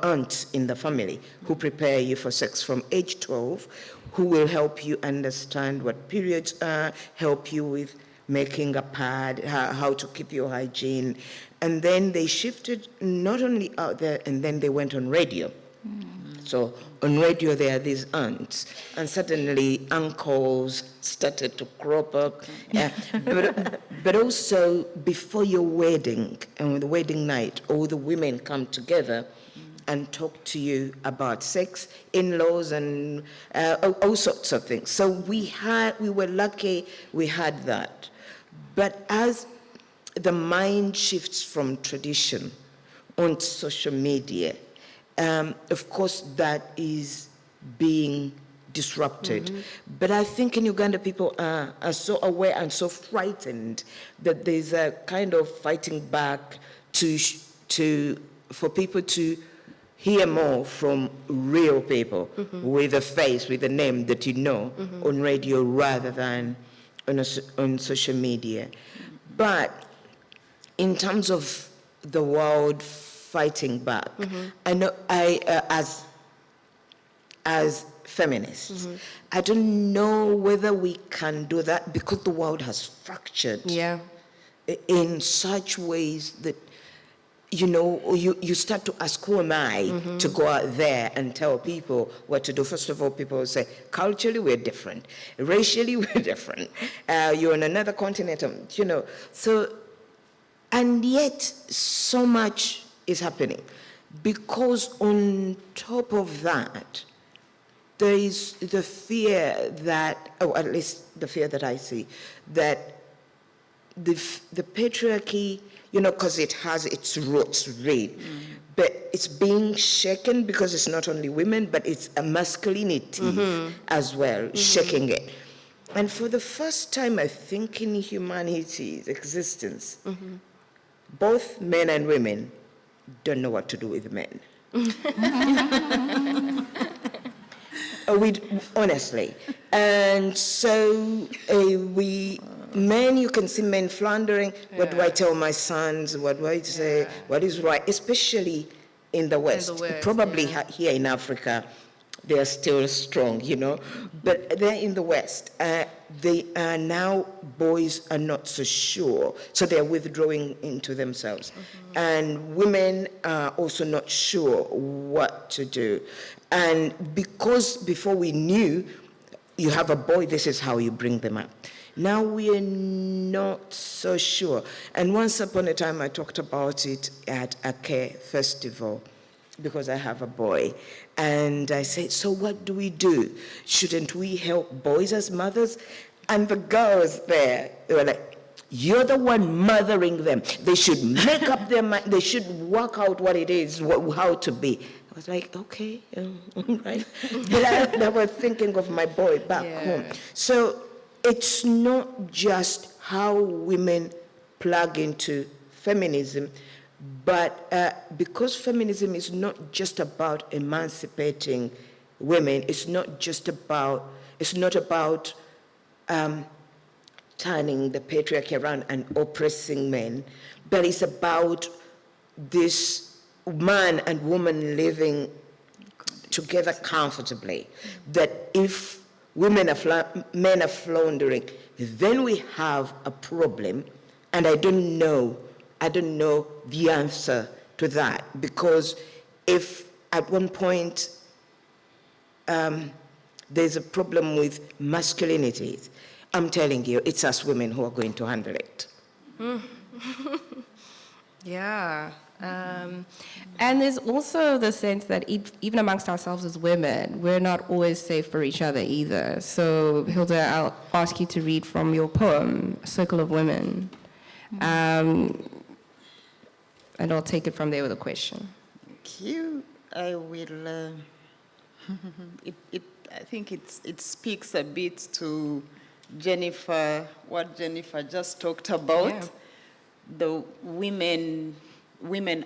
aunts in the family who prepare you for sex from age 12, who will help you understand what periods are, help you with making a pad, how to keep your hygiene. And then they shifted not only out there, and then they went on radio. So on radio, there are these aunts, and suddenly uncles started to crop up. But also, before your wedding, and the wedding night, all the women come together and talk to you about sex, in-laws, and all sorts of things. So we were lucky we had that. But as the mind shifts from tradition on social media, of course that is being disrupted. But I think in Uganda people are so aware and so frightened that there's a kind of fighting back for people to hear more from real people with a face, with a name that you know on radio rather than on social media. But in terms of the world fighting back, I know as feminists, I don't know whether we can do that because the world has fractured in such ways that, you know, you start to ask, who am I to go out there and tell people what to do? First of all, people will say, culturally, we're different. Racially, we're different. You're on another continent, you know. So, and yet, so much is happening. Because on top of that, there is the fear that, or at least the fear that I see, that the patriarchy, you know, because it has its roots, really. But it's being shaken because it's not only women, but it's a masculinity as well, shaking it. And for the first time, I think, in humanity's existence, both men and women don't know what to do with men. Honestly. And so men, you can see men floundering. What do I tell my sons? What do I say? What is right? Especially in the West. Probably here in Africa, they are still strong, you know. But they're in the West. They are now, boys are not so sure. So they're withdrawing into themselves. And women are also not sure what to do. And because before we knew, you have a boy, this is how you bring them up. Now we are not so sure. And once upon a time, I talked about it at a care festival because I have a boy. And I said, so what do we do? Shouldn't we help boys as mothers? And the girls there, they were like, you're the one mothering them. They should make up their mind. They should work out what it is, how to be. I was like, okay, right. But I was thinking of my boy back home. So it's not just how women plug into feminism, but because feminism is not just about emancipating women, it's not about turning the patriarchy around and oppressing men, but it's about this man and woman living together comfortably. That if men are floundering, then we have a problem, and I don't know the answer to that, because if at one point there's a problem with masculinity, I'm telling you, it's us women who are going to handle it. Yeah. And there's also the sense that even amongst ourselves as women, we're not always safe for each other either. So, Hilda, I'll ask you to read from your poem, Circle of Women. And I'll take it from there with a question. Thank you. I will, I think it speaks a bit to Jennifer, what Jennifer just talked about, the women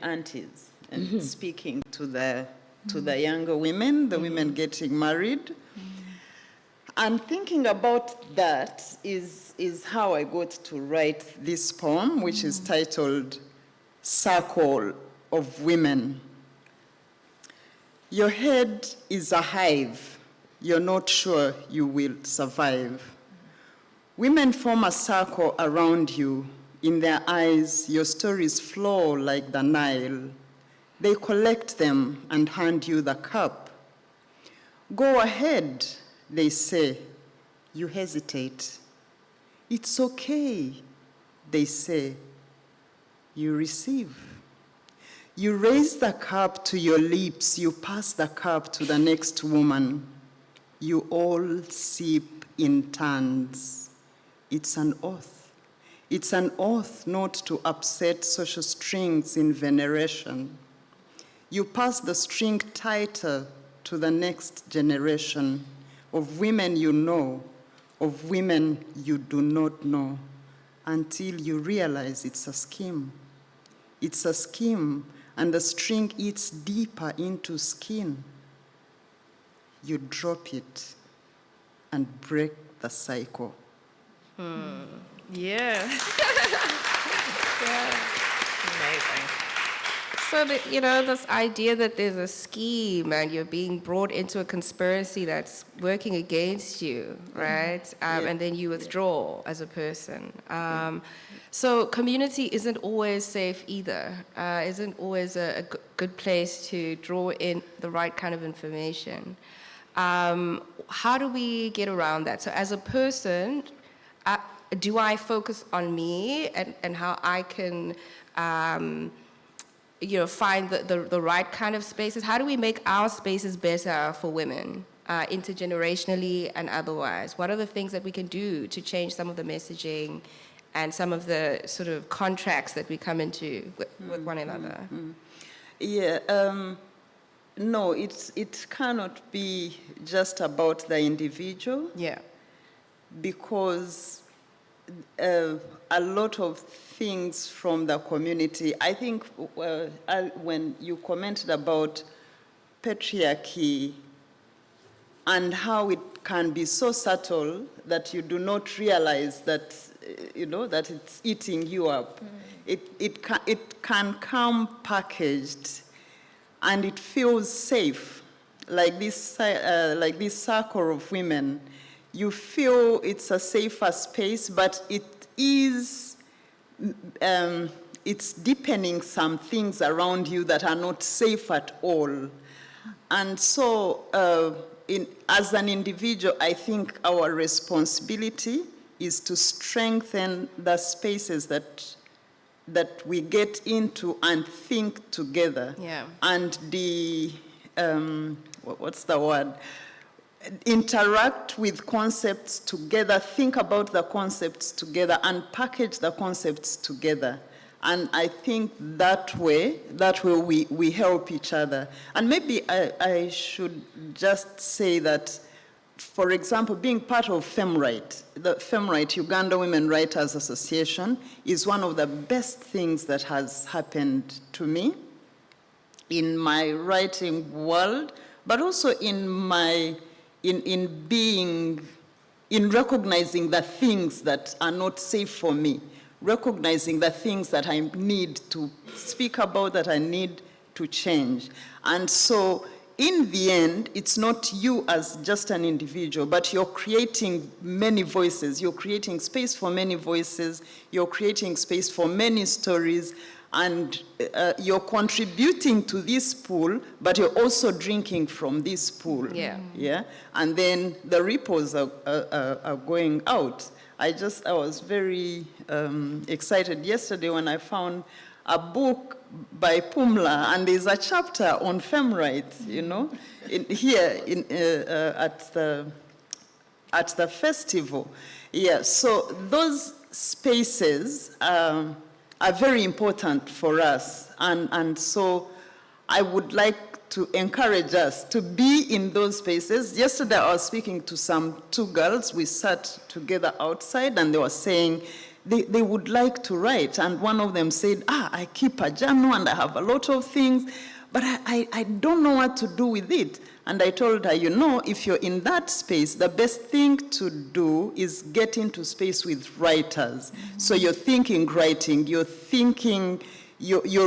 aunties, and speaking to the younger women, the women getting married. And thinking about that is how I got to write this poem, which is titled Circle of Women. Your head is a hive. You're not sure you will survive. Women form a circle around you. In their eyes, your stories flow like the Nile. They collect them and hand you the cup. Go ahead, they say. You hesitate. It's okay, they say. You receive. You raise the cup to your lips. You pass the cup to the next woman. You all sip in turns. It's an oath. It's an oath not to upset social strings in veneration. You pass the string tighter to the next generation of women you know, of women you do not know, until you realize it's a scheme. It's a scheme, and the string eats deeper into skin. You drop it and break the cycle. Yeah. Amazing. So, this idea that there's a scheme and you're being brought into a conspiracy that's working against you, right? And then you withdraw as a person. So community isn't always safe either, isn't always a good place to draw in the right kind of information. How do we get around that? So as a person, do I focus on me and how I can find the right kind of spaces? How do we make our spaces better for women, intergenerationally and otherwise? What are the things that we can do to change some of the messaging and some of the sort of contracts that we come into with one another. Yeah, no, it cannot be just about the individual. Yeah. Because a lot of things from the community, I think when you commented about patriarchy and how it can be so subtle that you do not realize that, that it's eating you up. It can come packaged and it feels safe, like this circle of women. You feel it's a safer space, but it's deepening some things around you that are not safe at all. And so, as an individual, I think our responsibility is to strengthen the spaces that we get into and think together. Yeah. And what's the word? Interact with concepts together, think about the concepts together, and package the concepts together. And I think that way we help each other. And maybe I should just say that, for example, being part of FemRight, the FemRight, Uganda Women Writers Association, is one of the best things that has happened to me in my writing world, but also in recognizing the things that are not safe for me, recognizing the things that I need to speak about, that I need to change. And so in the end, it's not you as just an individual, but you're creating many voices. You're creating space for many voices. You're creating space for many stories. And you're contributing to this pool, but you're also drinking from this pool. Yeah. Yeah. And then the ripples are going out. I was very excited yesterday when I found a book by Pumla, and there's a chapter on FemRight, at the festival. Yeah. So those spaces are very important for us. And so I would like to encourage us to be in those spaces. Yesterday I was speaking to two girls. We sat together outside and they were saying they would like to write. And one of them said, I keep a journal and I have a lot of things, but I don't know what to do with it. And I told her, if you're in that space, the best thing to do is get into space with writers. Mm-hmm. So you're thinking writing, you're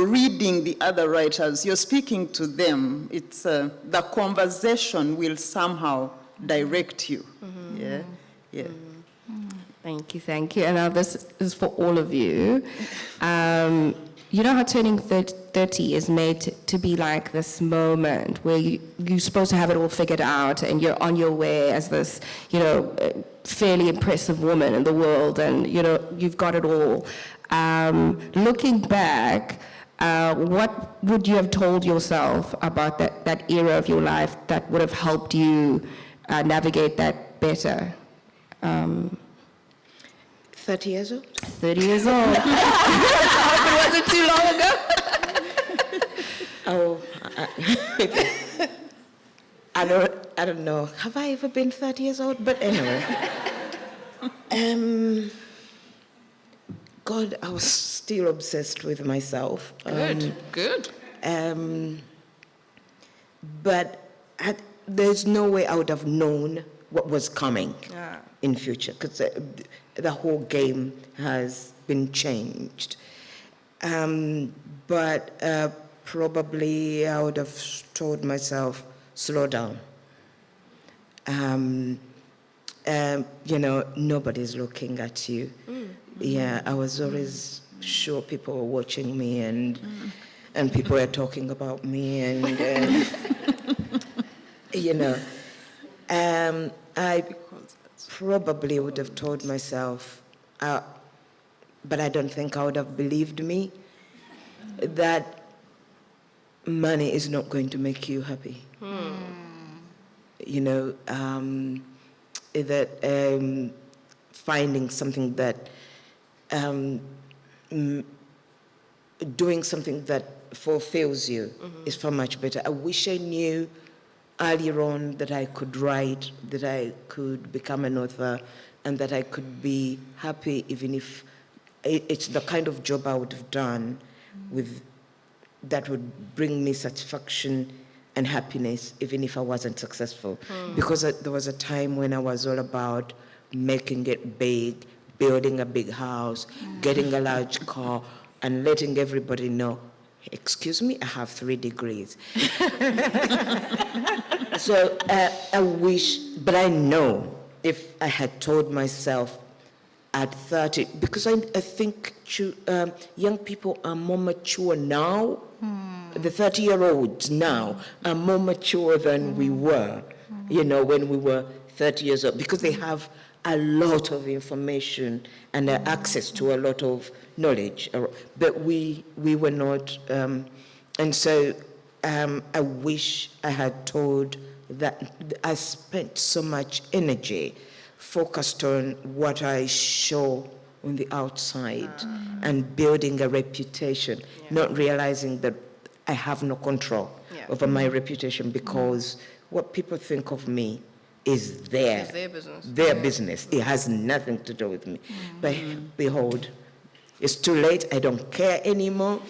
reading the other writers, you're speaking to them. It's the conversation will somehow direct you. Mm-hmm. Yeah, yeah. Mm-hmm. Thank you. And now this is for all of you. You know how turning 30 is made to be like this moment where you're supposed to have it all figured out and you're on your way as this, fairly impressive woman in the world and, you've got it all. Looking back, what would you have told yourself about that era of your life that would have helped you navigate that better? 30 years old? 30 years old. I hope it wasn't too long ago. I don't know. Have I ever been 30 years old? But anyway. God, I was still obsessed with myself. Good. But there's no way I would have known what was coming in future, because the whole game has been changed. But probably I would have told myself, slow down. Nobody's looking at you. Yeah, I was always sure people were watching me and people were talking about me and, I probably would have told myself, but I don't think I would have believed me, that money is not going to make you happy. That finding something that doing something that fulfills you is far much better. I wish I knew earlier on that I could write, that I could become an author, and that I could be happy even if it's the kind of job I would have done that would bring me satisfaction and happiness even if I wasn't successful. Because there was a time when I was all about making it big, building a big house, getting a large car, and letting everybody know, excuse me, I have 3 degrees. So I wish, but I know if I had told myself at 30, because I think young people are more mature now. The 30-year-olds now are more mature than we were, when we were 30 years old, because they have a lot of information and access to a lot of knowledge. But we were not, and so I wish I had told that I spent so much energy focused on what I show on the outside and building a reputation, not realizing that I have no control over my reputation, because what people think of me is It's their business. Their business. It has nothing to do with me. But behold, it's too late. I don't care anymore.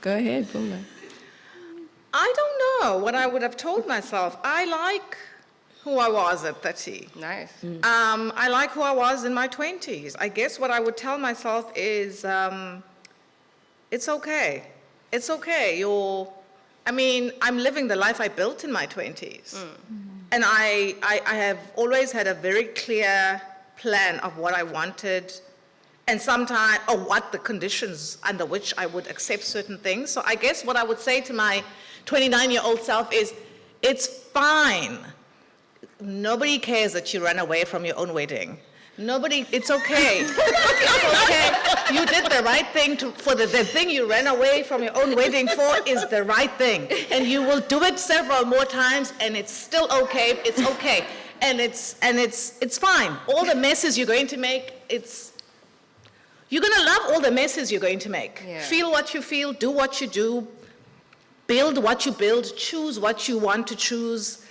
Go ahead, Pumla. I don't know what I would have told myself. I like who I was at 30. Nice. I like who I was in my 20s. I guess what I would tell myself is, it's okay. It's okay. I'm living the life I built in my 20s. And I have always had a very clear plan of what I wanted, and sometimes, or what the conditions under which I would accept certain things. So I guess what I would say to my 29-year-old self is, it's fine. Nobody cares that you ran away from your own wedding. It's okay. It's okay. You did the right thing for the thing you ran away from your own wedding for is the right thing. And you will do it several more times, and it's still okay. It's okay. And it's fine. All the messes you're going to make, you're going to love all the messes you're going to make. Yeah. Feel what you feel, do what you do, build what you build, choose what you want to choose.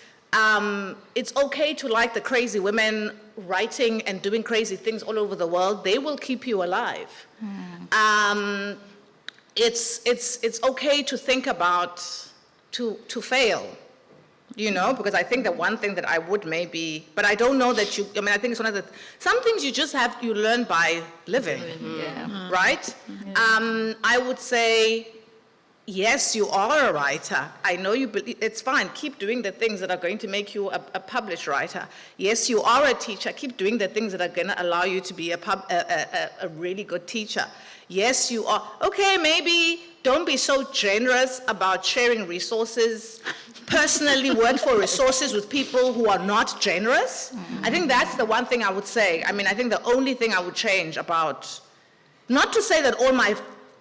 It's okay to like the crazy women writing and doing crazy things all over the world. They will keep you alive. It's okay to think about, to fail. Because I think that one thing that I would maybe, but I don't know that I think it's one of the, some things you learn by living, right? I would say, yes, you are a writer. I know you believe, it's fine. Keep doing the things that are going to make you a published writer. Yes, you are a teacher. Keep doing the things that are going to allow you to be a really good teacher. Yes, you are. Okay, maybe don't be so generous about sharing resources. Personally work for resources with people who are not generous. I think that's the one thing I would say. I think the only thing I would change about, not to say that all my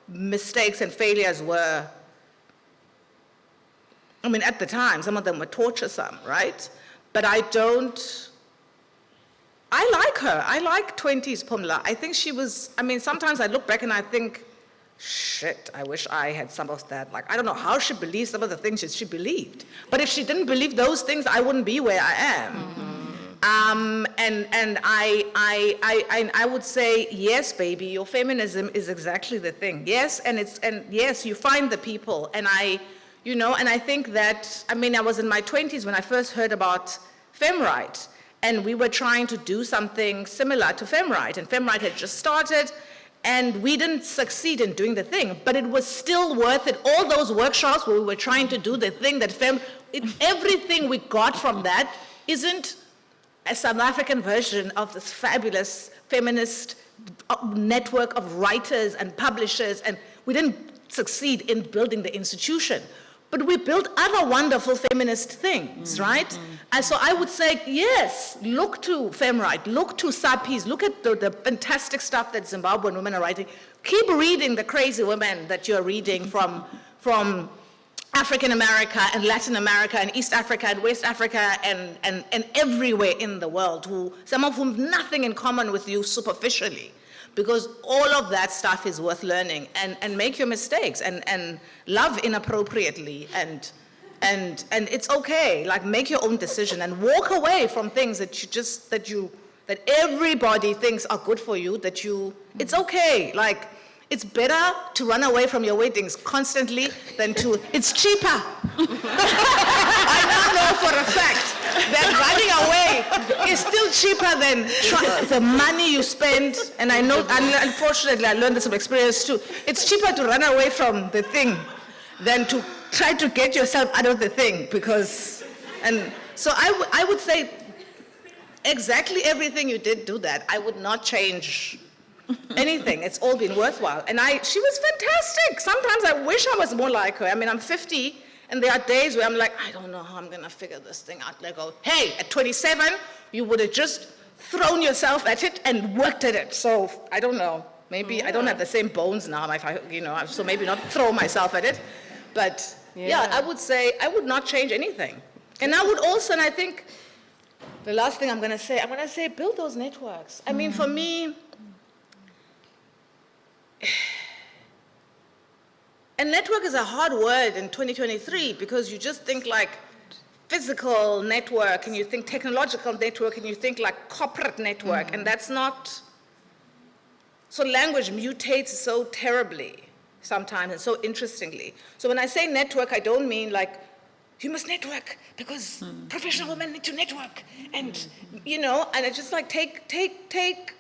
mistakes and failures were, at the time, some of them were torturesome, right? But I like her. I like 20s Pumla. I think she was, sometimes I look back and I think, shit, I wish I had some of that. I don't know how she believed some of the things she believed. But if she didn't believe those things, I wouldn't be where I am. And I would say, yes, baby, your feminism is exactly the thing. Yes, and yes, you find the people. And I think that, I was in my 20s when I first heard about FemRight. And we were trying to do something similar to FemRight. And FemRight had just started. And we didn't succeed in doing the thing, but it was still worth it. All those workshops where we were trying to do the thing that everything we got from that isn't a South African version of this fabulous feminist network of writers and publishers, and we didn't succeed in building the institution. But we built other wonderful feminist things, right? And so I would say, yes, look to FemRight, look to SAPIs, look at the fantastic stuff that Zimbabwean women are writing. Keep reading the crazy women that you're reading from African America and Latin America and East Africa and West Africa and everywhere in the world, some of whom have nothing in common with you superficially, because all of that stuff is worth learning, and make your mistakes and love inappropriately and it's okay. Like, make your own decision and walk away from things that everybody thinks are good for you, it's okay. Like, it's better to run away from your weddings constantly than it's cheaper. I now know for a fact that running away is still cheaper than the money you spend. And I know, and unfortunately, I learned this from experience too. It's cheaper to run away from the thing than to try to get yourself out of the thing, and so I would say exactly everything you did, do that. I would not change anything. It's all been worthwhile. And she was fantastic. Sometimes I wish I was more like her. I mean, I'm 50, and there are days where I'm like, I don't know how I'm going to figure this thing out. Like, hey, at 27, you would have just thrown yourself at it and worked at it. So I don't know. Maybe I don't have the same bones now, so maybe not throw myself at it. But yeah, I would say I would not change anything. And I would also, and I think the last thing I'm going to say, build those networks. I mean, for me, and network is a hard word in 2023, because you just think like physical network, and you think technological network, and you think like corporate network, and that's not. So language mutates so terribly sometimes, and so interestingly. So when I say network, I don't mean like, you must network because professional women need to network. And, and it's just like, take.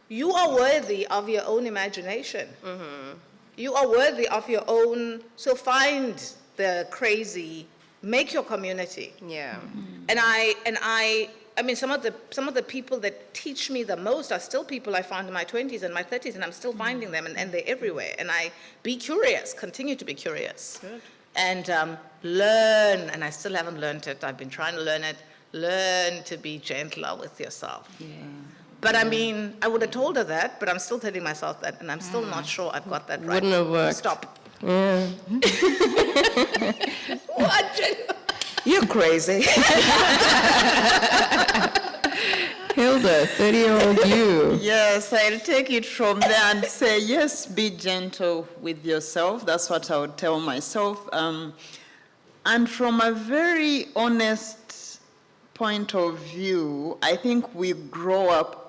You are worthy of your own imagination. You are worthy of your own, so find the crazy, make your community. Yeah. And I mean, some of the people that teach me the most are still people I found in my 20s and my 30s, and I'm still finding them, and they're everywhere. And be curious, continue to be curious. Good. And learn, and I still haven't learned it. I've been trying to learn it. Learn to be gentler with yourself. Yeah. But I mean, I would have told her that, but I'm still telling myself that, and I'm still not sure I've got that right. Wouldn't have worked. Stop. Yeah. What? You're crazy. Hilda, 30-year-old you. Yes, I'll take it from there and say, yes, be gentle with yourself. That's what I would tell myself. And from a very honest point of view, I think we grow up,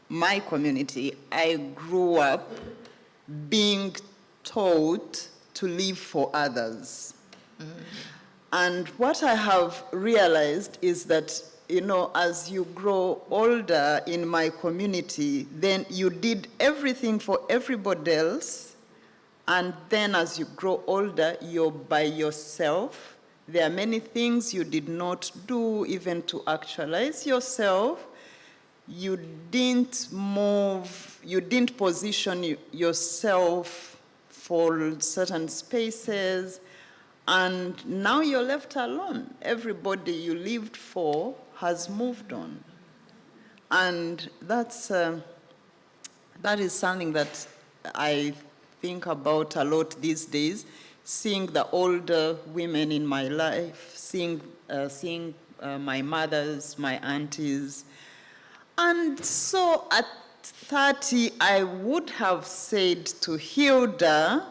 my community, I grew up being taught to live for others. And what I have realized is that, as you grow older in my community, then you did everything for everybody else. And then as you grow older, you're by yourself. There are many things you did not do even to actualize yourself. You didn't position yourself for certain spaces. And now you're left alone. Everybody you lived for has moved on. And that is something that I think about a lot these days, seeing the older women in my life, seeing my mothers, my aunties. And so at 30, I would have said to Hilda,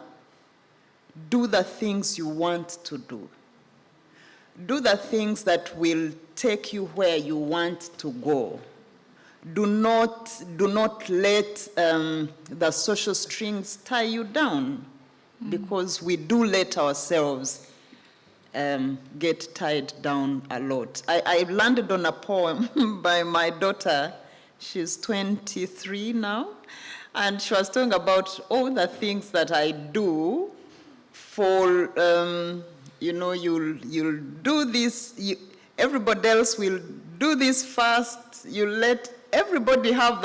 do the things you want to do. Do the things that will take you where you want to go. Do not let the social strings tie you down, because we do let ourselves get tied down a lot. I landed on a poem by my daughter. She's 23 now, and she was talking about all the things that I do for, you'll do this, everybody else will do this first, you let everybody have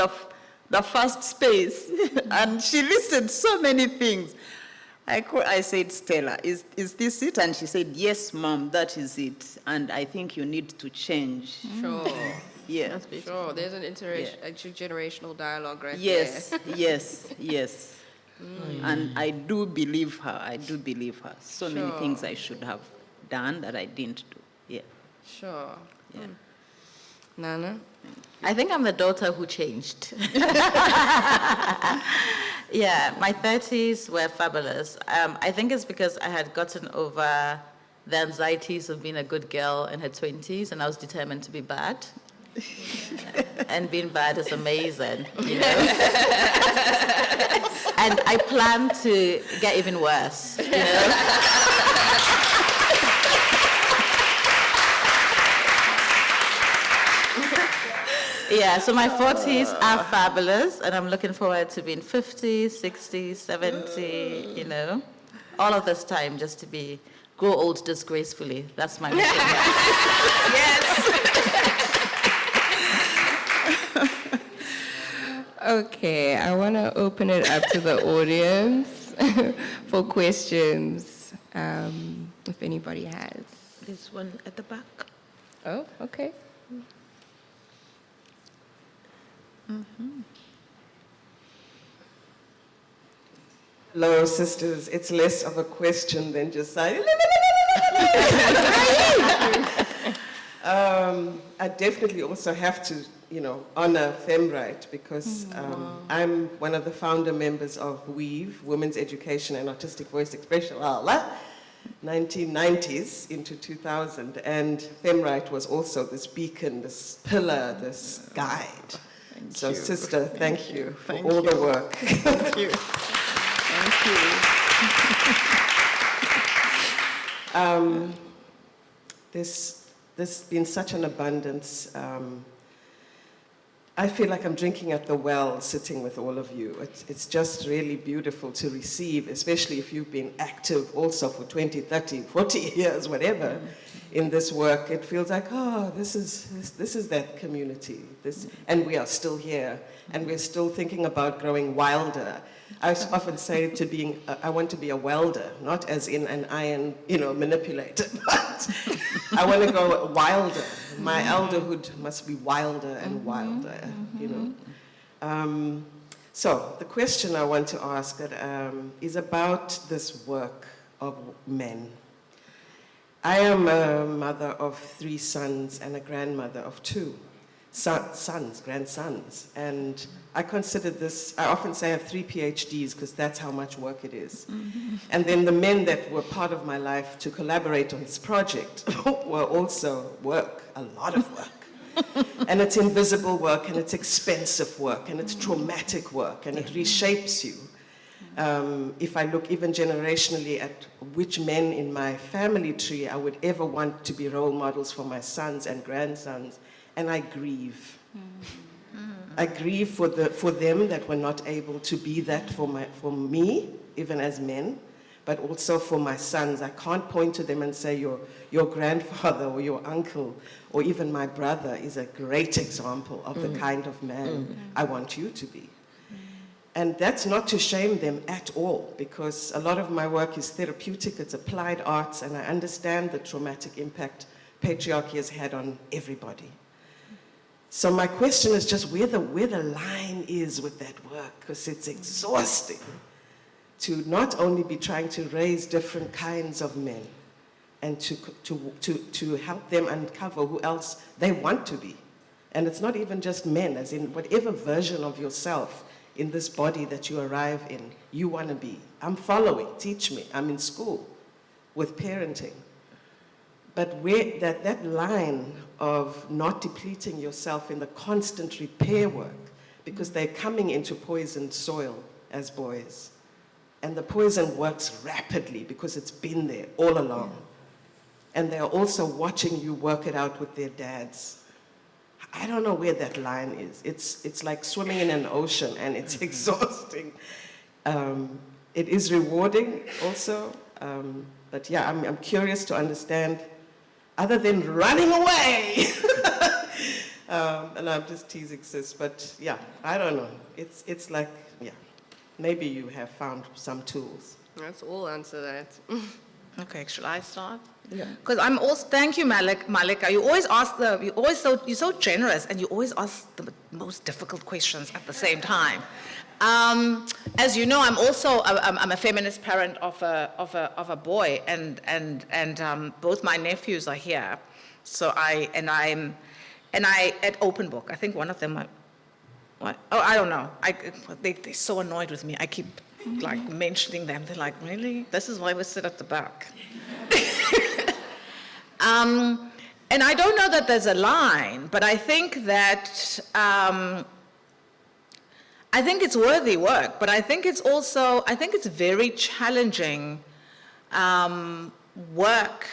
the first space. And she listed so many things. I said, Stella, is this it? And she said, yes, Mom, that is it. And I think you need to change. Sure. Yeah. Sure. There's an intergenerational dialogue right yes, there. Yes. And I do believe her. I do believe her. So many Sure. things I should have done that I didn't do. Yeah. Sure. Yeah. Nana? I think I'm the daughter who changed. Yeah, my 30s were fabulous. I think it's because I had gotten over the anxieties of being a good girl in her 20s, and I was determined to be bad. And being bad is amazing, you know? And I plan to get even worse, you know? Yeah, so my 40s are fabulous, and I'm looking forward to being 50, 60, 70, you know, all of this time just to grow old disgracefully. That's my mission. Okay, I want to open it up to the audience for questions, if anybody has. There's one at the back. Oh, okay. Hello, sisters. It's less of a question than just saying. I definitely also have to, honor FemRight because I'm one of the founder members of WEAVE, Women's Education and Artistic Voice Expression, 1990s into 2000, and FemRight was also this beacon, this pillar, this guide. So, sister, thank you for all the work. Thank you. There's been such an abundance. I feel like I'm drinking at the well, sitting with all of you. It's just really beautiful to receive, especially if you've been active also for 20, 30, 40 years, whatever, in this work. It feels like, this is that community. And we are still here, and we're still thinking about growing wilder. I often say I want to be a welder, not as in an iron, manipulator, but I want to go wilder. My elderhood must be wilder and wilder, So the question I want to ask is about this work of men. I am a mother of 3 sons and a grandmother of 2. Grandsons, and I consider this, I often say I have 3 PhDs because that's how much work it is. And then the men that were part of my life to collaborate on this project were also a lot of work. And it's invisible work, and it's expensive work, and it's traumatic work, and it reshapes you. If I look even generationally at which men in my family tree I would ever want to be role models for my sons and grandsons, and I grieve. I grieve for them that were not able to be that for me, even as men, but also for my sons. I can't point to them and say your grandfather or your uncle or even my brother is a great example of the kind of man I want you to be. And that's not to shame them at all, because a lot of my work is therapeutic, it's applied arts, and I understand the traumatic impact patriarchy has had on everybody. So my question is just where the line is with that work, because it's exhausting to not only be trying to raise different kinds of men and to help them uncover who else they want to be. And it's not even just men, as in whatever version of yourself in this body that you arrive in, you want to be. I'm following, teach me. I'm in school with parenting. But where that line of not depleting yourself in the constant repair work, because they're coming into poisoned soil as boys. And the poison works rapidly because it's been there all along. And they're also watching you work it out with their dads. I don't know where that line is. It's like swimming in an ocean, and it's exhausting. It is rewarding also, but yeah, I'm curious to understand, other than running away. And I'm just teasing sis, but yeah, I don't know. It's like, yeah, maybe you have found some tools. Let's all answer that. Okay, shall I start? Yeah. Because I'm also, thank you, Malika. You always ask you're so generous, and you always ask the most difficult questions at the same time. As you know, I'm also I'm a feminist parent of a boy, and both my nephews are here. So I'm at Open Book. I think one of them. I don't know. They're so annoyed with me. I keep like mentioning them. They're like, really? This is why we sit at the back. And I don't know that there's a line, but I think that. I think it's worthy work, but I think it's very challenging work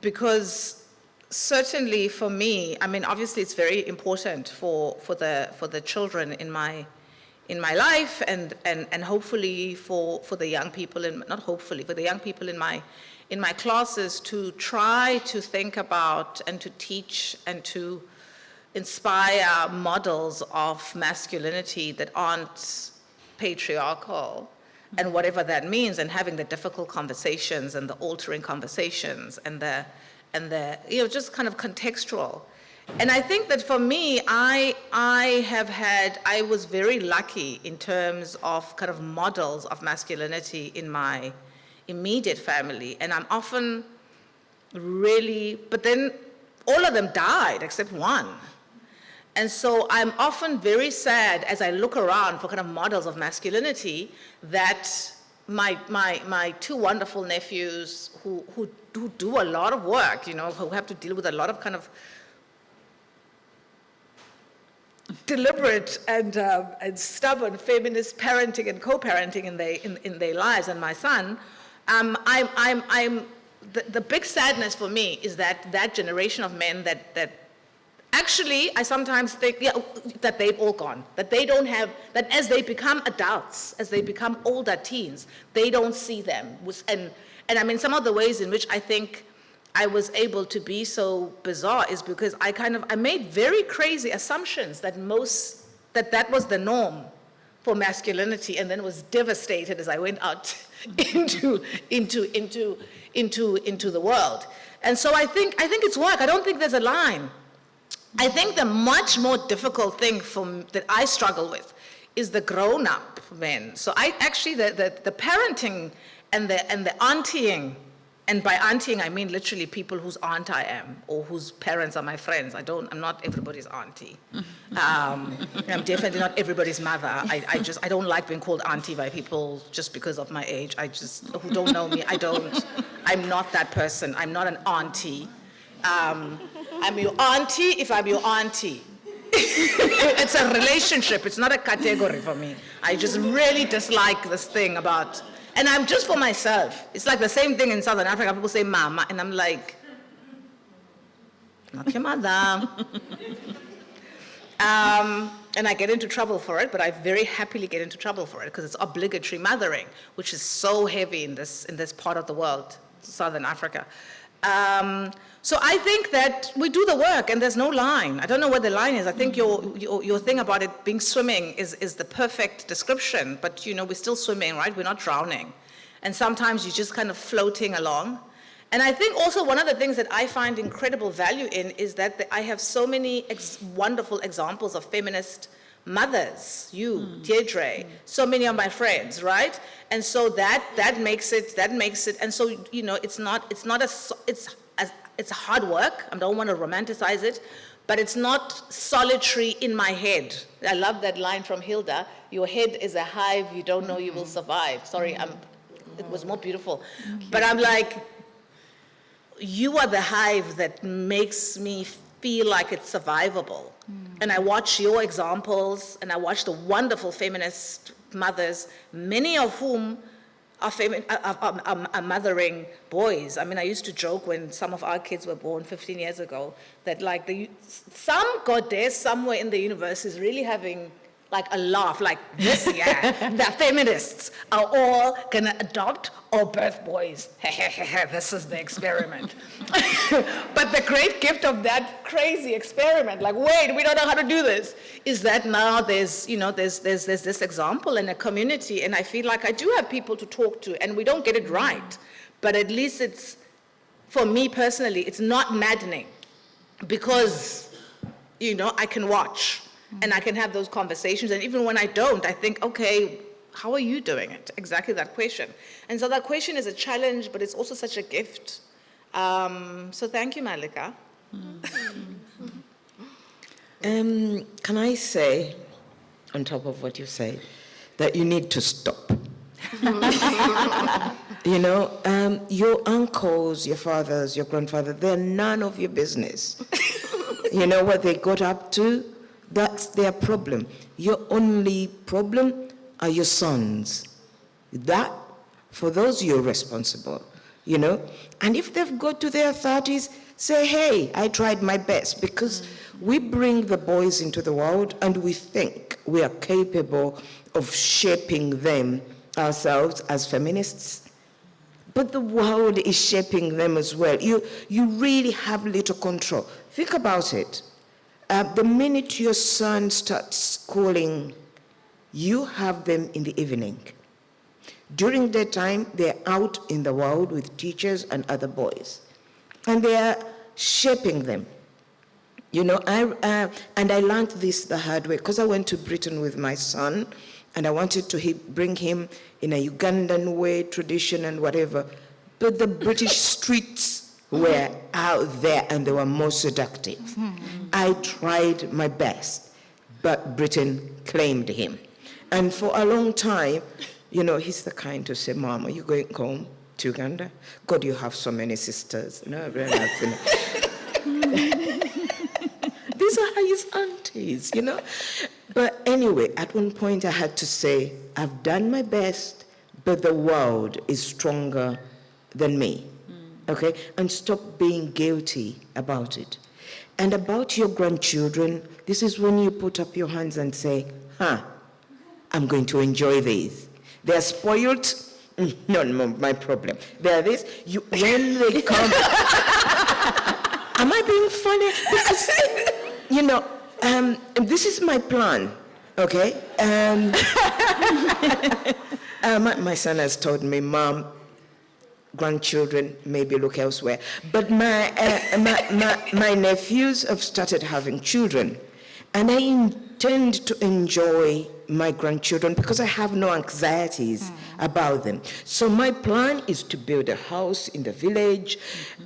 because certainly for me, I mean, obviously it's very important for the children in my life and hopefully for the young people for the young people in my classes to try to think about and to teach and to inspire models of masculinity that aren't patriarchal, and whatever that means, and having the difficult conversations and the altering conversations and the just kind of contextual. And I think that for me, I was very lucky in terms of kind of models of masculinity in my immediate family, and I'm often really, but then all of them died except one. And so I'm often very sad as I look around for kind of models of masculinity that my two wonderful nephews who do a lot of work, you know, who have to deal with a lot of kind of deliberate and stubborn feminist parenting and co-parenting in their lives, and my son, the big sadness for me is that generation of men that actually, I sometimes think that they've all gone, that they don't have, that as they become adults, as they become older teens, they don't see them. And I mean, some of the ways in which I think I was able to be so bizarre is because I made very crazy assumptions that that was the norm for masculinity, and then was devastated as I went out into the world. And so I think it's work. I don't think there's a line. I think the much more difficult thing that I struggle with is the grown-up men. So I actually, the parenting and the auntying, and by auntying I mean literally people whose aunt I am, or whose parents are my friends. I'm not everybody's auntie. I'm definitely not everybody's mother. I don't like being called auntie by people just because of my age. Who don't know me, I'm not that person. I'm not an auntie. I'm your auntie if I'm your auntie. It's a relationship, it's not a category for me. I just really dislike this thing about, and I'm just for myself. It's like the same thing in Southern Africa, people say mama, and I'm like, not your mother. And I get into trouble for it, but I very happily get into trouble for it because it's obligatory mothering, which is so heavy in this part of the world, Southern Africa. So I think that we do the work and there's no line. I don't know where the line is. I think your thing about it being swimming is the perfect description, but you know, we're still swimming, right? We're not drowning. And sometimes you're just kind of floating along. And I think also one of the things that I find incredible value in is that I have so many wonderful examples of feminist mothers, Deirdre, so many of my friends, right? And so that makes it, and so, you know, it's hard work. I don't want to romanticize it, but it's not solitary in my head. I love that line from Hilda, your head is a hive, you don't know you will survive. Sorry, it was more beautiful. But I'm like, you are the hive that makes me feel like it's survivable. And I watch your examples, and I watch the wonderful feminist mothers, many of whom are mothering boys. I mean, I used to joke when some of our kids were born 15 years ago that like some goddess somewhere in the universe is really having like a laugh, like this year, the feminists are all gonna adopt or birth boys. This is the experiment. But the great gift of that crazy experiment, like, wait, we don't know how to do this, is that now there's this example in a community, and I feel like I do have people to talk to, and we don't get it right, but at least it's, for me personally, it's not maddening, because, you know, I can watch. And I can have those conversations. And even when I don't, I think, okay, how are you doing it? Exactly that question. And so that question is a challenge, but it's also such a gift. So thank you, Malika. Can I say, on top of what you say, that you need to stop? You know, your uncles, your fathers, your grandfather, they're none of your business. You know what they got up to? That's their problem. Your only problem are your sons. That, for those, you're responsible, you know? And if they've got to their 30s, say, hey, I tried my best, because we bring the boys into the world and we think we are capable of shaping them ourselves as feminists. But the world is shaping them as well. You really have little control. Think about it. The minute your son starts schooling, you have them in the evening. During that time, they're out in the world with teachers and other boys. And they are shaping them. You know, and I learned this the hard way, because I went to Britain with my son, and I wanted to bring him in a Ugandan way, tradition and whatever. But the British streets were out there and they were more seductive. I tried my best, but Britain claimed him. And for a long time, you know, he's the kind to say, Mom, are you going home to Uganda? God, you have so many sisters. No, very nice. These are his aunties, you know? But anyway, at one point I had to say, I've done my best, but the world is stronger than me, okay? And stop being guilty about it. And about your grandchildren, this is when you put up your hands and say, I'm going to enjoy these. They're spoiled, not my problem. They're this, when they come, am I being funny? Because, you know, this is my plan, okay? My son has told me, Mom, grandchildren, maybe look elsewhere. But my nephews have started having children, and I intend to enjoy my grandchildren because I have no anxieties about them. So my plan is to build a house in the village,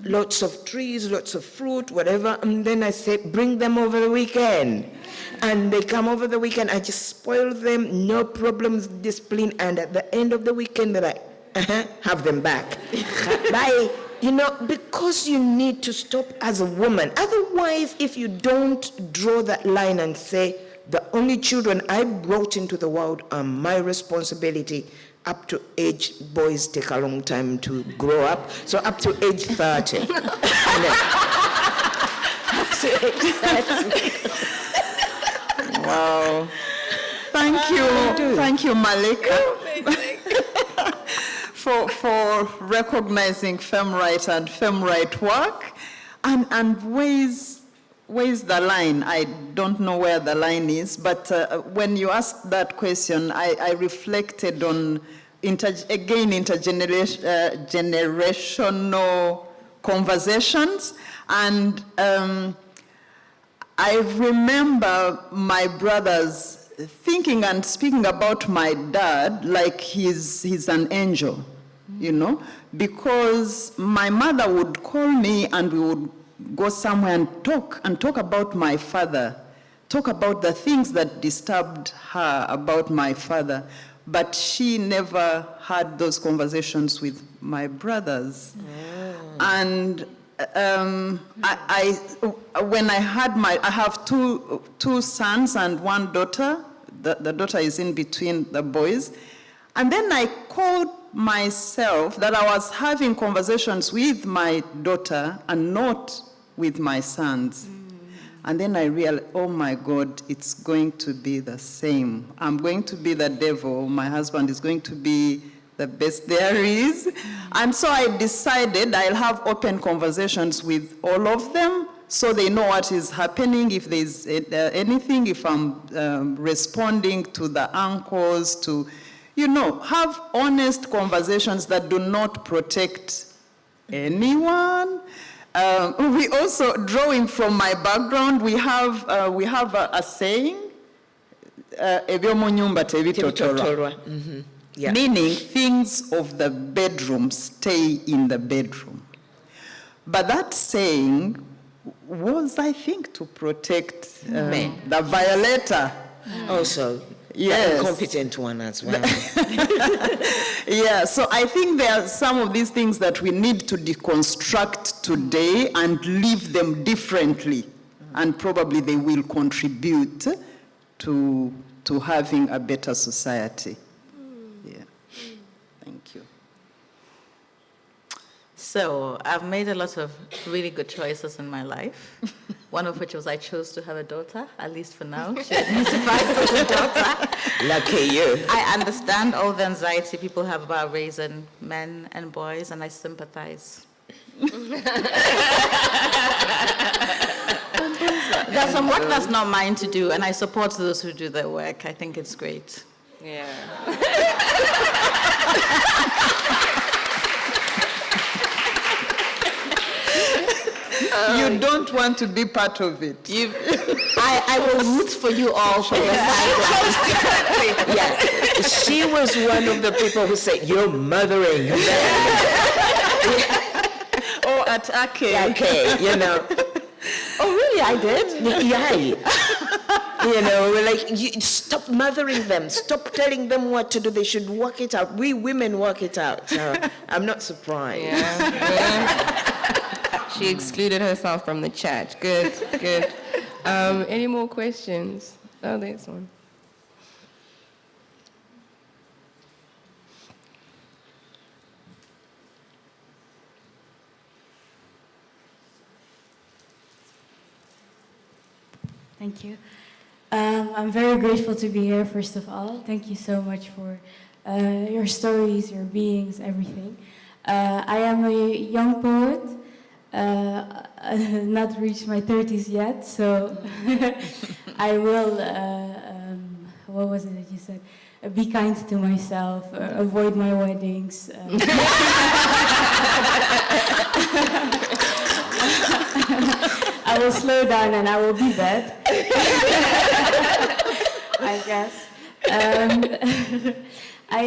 lots of trees, lots of fruit, whatever, and then I say, bring them over the weekend. And they come over the weekend, I just spoil them, no problems, discipline, and at the end of the weekend, they're like, have them back. Bye. You know, because you need to stop as a woman. Otherwise, if you don't draw that line and say, the only children I brought into the world are my responsibility, up to age, boys take a long time to grow up, so up to age 30. Up to age 30. Wow. Thank you, Malika, for recognizing femme right and femme right work, and ways the line. I don't know where the line is, but when you asked that question, I reflected on intergenerational conversations, and I remember my brothers thinking and speaking about my dad like he's an angel, you know, because my mother would call me and we would go somewhere and talk about my father, talk about the things that disturbed her about my father, but she never had those conversations with my brothers. And when I have two sons and one daughter. The daughter is in between the boys. And then I called myself that I was having conversations with my daughter and not with my sons. And then I realized, oh my God, it's going to be the same. I'm going to be the devil. My husband is going to be the best there is. And so I decided I'll have open conversations with all of them so they know what is happening, if there's anything, if I'm responding to the uncles, to, you know, have honest conversations that do not protect anyone. We also, drawing from my background, we have a saying ebyomu nnyumba tebitotorwa. Tebitotorwa. Yeah. Meaning things of the bedroom stay in the bedroom. But that saying was, I think, to protect the violator. Also, Yes. the incompetent one as well. Yeah, so I think there are some of these things that we need to deconstruct today and leave them differently. And probably they will contribute to having a better society. Yeah. Thank you. So I've made a lot of really good choices in my life. One of which was I chose to have a daughter, at least for now. She identifies as a daughter. Lucky you. I understand all the anxiety people have about raising men and boys, and I sympathize. There's some work that's not mine to do, and I support those who do their work. I think it's great. Yeah. You don't want to be part of it. I will root for you all for your sidelines. Yeah. She was one of the people who said, "You're mothering them." Or attacking. Okay, you know. Oh, really? I did? Yeah. You know, we're like, stop mothering them. Stop telling them what to do. They should work it out. We women work it out. So I'm not surprised. Yeah. She excluded herself from the chat. Good, good. Any more questions? Oh, there's one. Thank you. I'm very grateful to be here, first of all. Thank you so much for your stories, your beings, everything. I am a young poet, not reached my 30s yet, so I will, what was it that you said? Be kind to myself, avoid my weddings. I will slow down and I will be bad, I guess. I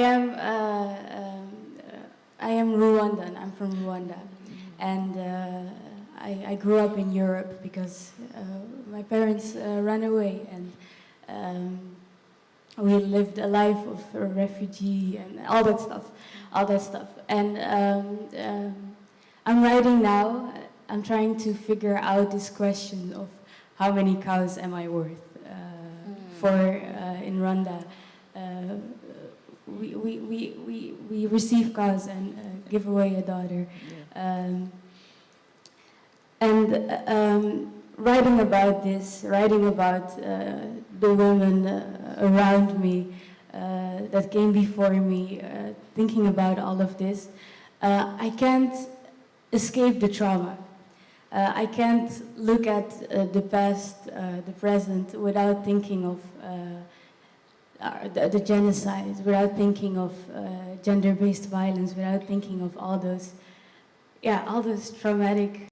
am Rwandan. I'm from Rwanda, and I grew up in Europe because my parents ran away, and we lived a life of a refugee and all that stuff. And I'm writing now. I'm trying to figure out this question of how many cows am I worth in Rwanda. We receive cows and give away a daughter. Writing about this, writing about the women around me that came before me, thinking about all of this, I can't escape the trauma. I can't look at the past, the present, without thinking of the genocide, without thinking of gender-based violence, without thinking of all those traumatic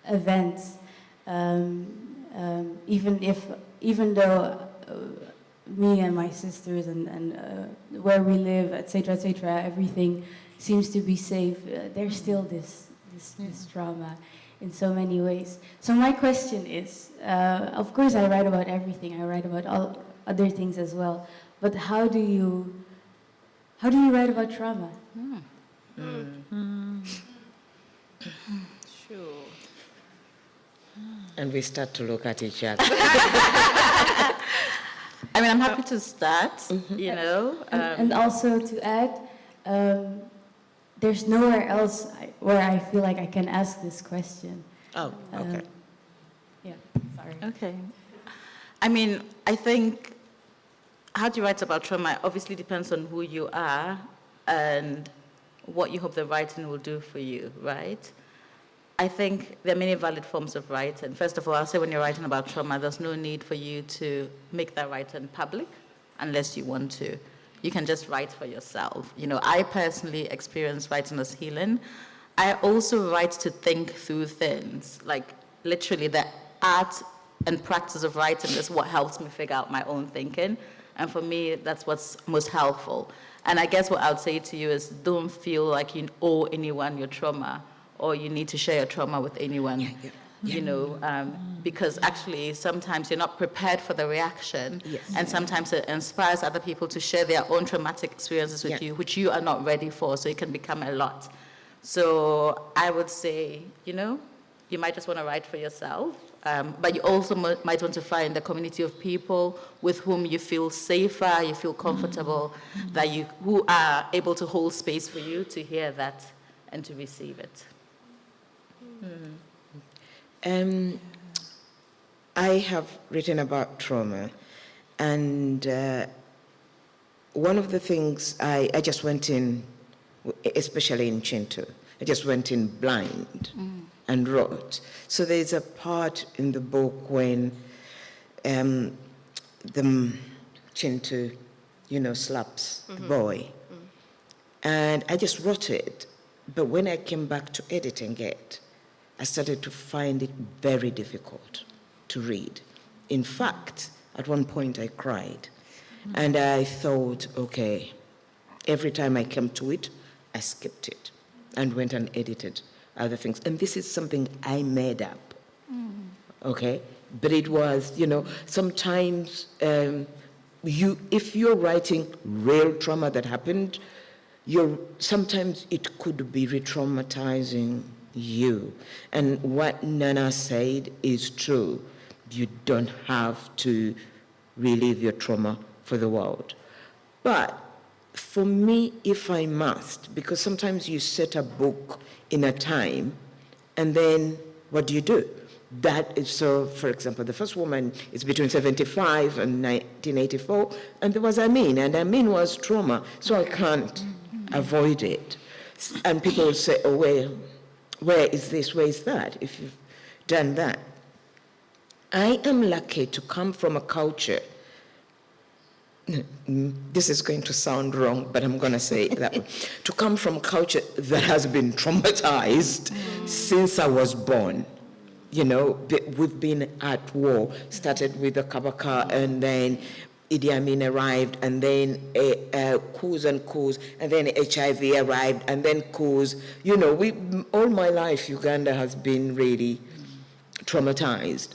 events. Even though me and my sisters and where we live, etc., everything seems to be safe, there's still this trauma in so many ways. So my question is, of course I write about everything, I write about all other things as well, but how do you write about trauma? Sure. And we start to look at each other. I mean, I'm happy to start, you know. And also to add, there's nowhere else where I feel like I can ask this question. Oh, okay. Yeah, sorry. Okay. I mean, I think how do you write about trauma obviously depends on who you are and what you hope the writing will do for you, right? I think there are many valid forms of writing. First of all, I'll say when you're writing about trauma, there's no need for you to make that writing public unless you want to. You can just write for yourself. You know, I personally experience writing as healing. I also write to think through things, like literally the art and practice of writing is what helps me figure out my own thinking. And for me, that's what's most helpful. And I guess what I would say to you is don't feel like you owe anyone your trauma or you need to share your trauma with anyone. You know, because actually sometimes you're not prepared for the reaction, and sometimes it inspires other people to share their own traumatic experiences with you, which you are not ready for, so it can become a lot. So I would say, you know, you might just want to write for yourself, but you also might want to find a community of people with whom you feel safer, you feel comfortable, who are able to hold space for you to hear that and to receive it. I have written about trauma, and one of the things I just went in, especially in Chintu, I just went in blind and wrote. So there's a part in the book when the Chintu, you know, slaps the boy. And I just wrote it, but when I came back to editing it, I started to find it very difficult to read. In fact, at one point I cried. And I thought, okay, every time I came to it, I skipped it and went and edited other things. And this is something I made up, okay? But it was, you know, sometimes if you're writing real trauma that happened, sometimes it could be re-traumatizing you. And what Nana said is true. You don't have to relive your trauma for the world. But for me, if I must, because sometimes you set a book in a time, and then what do? That is, so, for example, the first woman is between 75 and 1984, and there was Amin, and Amin was trauma, so I can't avoid it. And people will say, oh, well, where is this, where is that, if you've done that? I am lucky to come from a culture, this is going to sound wrong, but I'm going to say it that way, to come from a culture that has been traumatized since I was born. You know, we've been at war, started with the Kabaka, and then Idi Amin arrived, and then coups and coups, and then HIV arrived, and then coups. You know, all my life, Uganda has been really traumatized.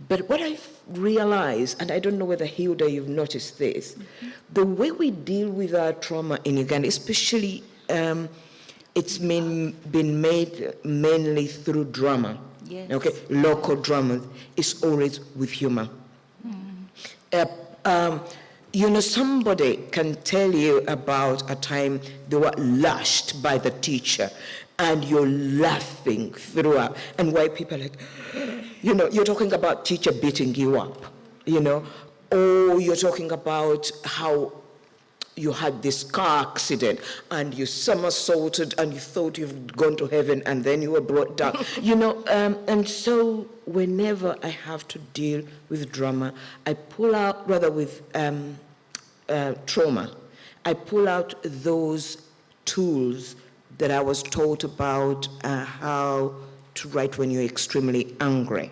But what I've realized, and I don't know whether, Hilda, you've noticed this, the way we deal with our trauma in Uganda, especially, it's been made mainly through drama. Yes. Okay, local dramas, is always with humor. You know, somebody can tell you about a time they were lashed by the teacher, and you're laughing throughout, and white people are like, you know, you're talking about teacher beating you up, you know, or you're talking about how you had this car accident and you somersaulted and you thought you've gone to heaven and then you were brought down, you know, and so whenever I have to deal with drama, I pull out, rather with trauma, I pull out those tools that I was taught about how to write when you're extremely angry.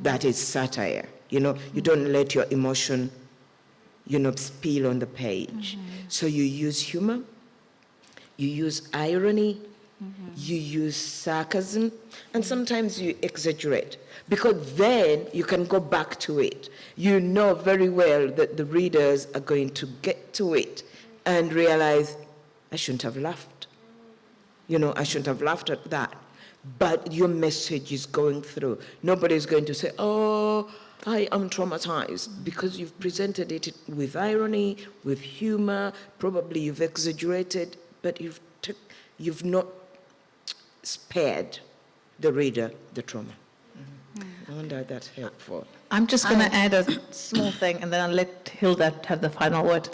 That is satire. You know, you don't let your emotion, you know, spill on the page. So you use humor, you use irony, you use sarcasm, and sometimes you exaggerate, because then you can go back to it. You know very well that the readers are going to get to it and realize, I shouldn't have laughed. You know, I shouldn't have laughed at that. But your message is going through. Nobody's going to say, oh, I am traumatized, because you've presented it with irony, with humor, probably you've exaggerated, but you've not spared the reader the trauma. I wonder if that's helpful. I'm just going to add a small thing, and then I'll let Hilda have the final word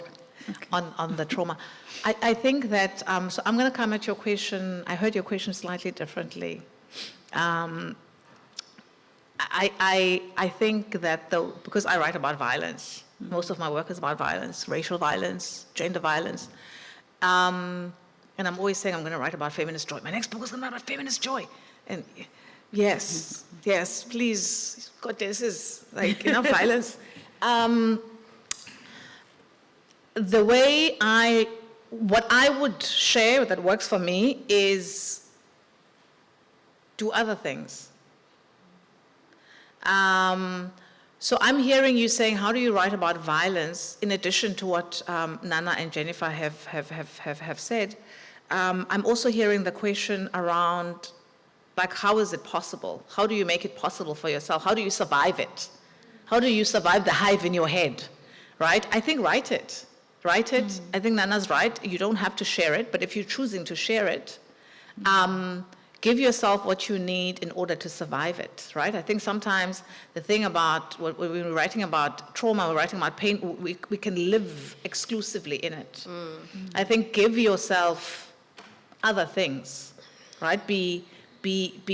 on the trauma. I think that, so I'm going to come at your question. I heard your question slightly differently. I think that because I write about violence, most of my work is about violence, racial violence, gender violence, and I'm always saying I'm going to write about feminist joy. My next book is going to be about feminist joy. And Yes, yes, please. God, this is like enough violence. What I would share that works for me is do other things. So I'm hearing you saying, how do you write about violence in addition to what Nana and Jennifer have said? I'm also hearing the question around, like, how is it possible? How do you make it possible for yourself? How do you survive it? How do you survive the hive in your head, right? I think write it. Write it. I think Nana's right. You don't have to share it, but if you're choosing to share it, give yourself what you need in order to survive it, right? I think sometimes the thing about, when we're writing about trauma, we're writing about pain, we can live exclusively in it. I think give yourself other things, right? Be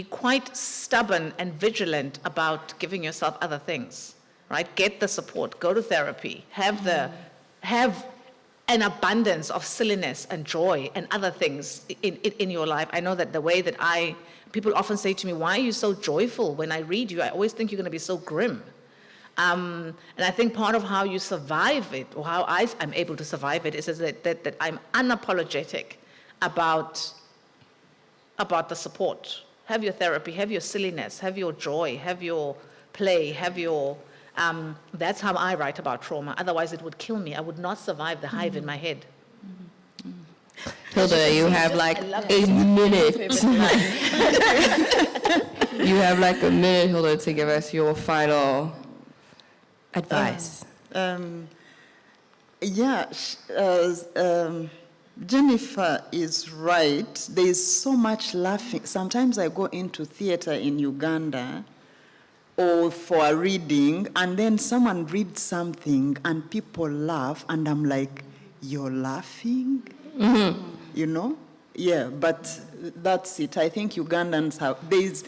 quite stubborn and vigilant about giving yourself other things, right? Get the support, go to therapy, have an abundance of silliness and joy and other things in your life. I know that the way that people often say to me, why are you so joyful when I read you? I always think you're going to be so grim. And I think part of how you survive it, or how I'm able to survive it, is that I'm unapologetic about the support. Have your therapy, have your silliness, have your joy, have your play, have your... that's how I write about trauma. Otherwise, it would kill me. I would not survive the hive in my head. Hilda, you have like a minute. You have like a minute, Hilda, to give us your final advice. Jennifer is right. There is so much laughing. Sometimes I go into theater in Uganda or for a reading, and then someone reads something and people laugh, and I'm like, you're laughing? You know? Yeah, but that's it. I think Ugandans have, there's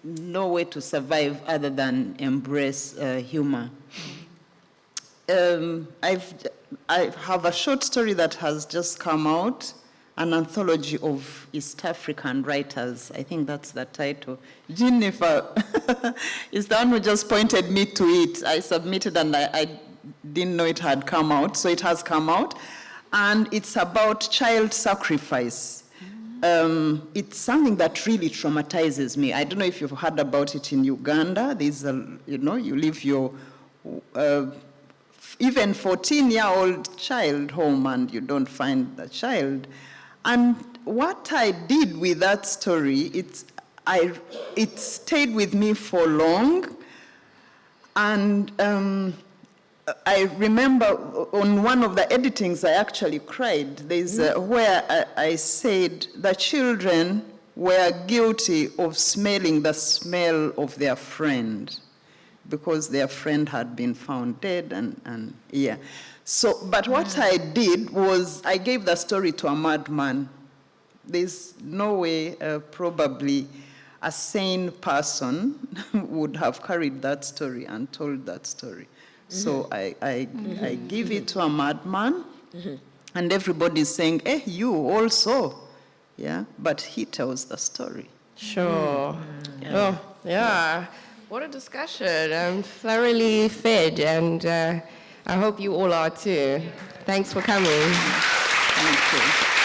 no way to survive other than embrace humor. I have a short story that has just come out, an anthology of East African writers. I think that's the title. Jennifer is the one who just pointed me to it. I submitted and I didn't know it had come out, so it has come out. And it's about child sacrifice. It's something that really traumatizes me. I don't know if you've heard about it in Uganda. There's you leave your even 14-year-old child home and you don't find the child. And what I did with that story, it stayed with me for long. And I remember on one of the editings, I actually cried. There's where I said the children were guilty of smelling the smell of their friend because their friend had been found dead and yeah. So, but what I did was I gave the story to a madman. There's no way probably a sane person would have carried that story and told that story. So I give it to a madman, and everybody's saying, you also. Yeah, but he tells the story. Sure. Oh, yeah. What a discussion. I'm thoroughly fed, and I hope you all are too. Thanks for coming. Thank you.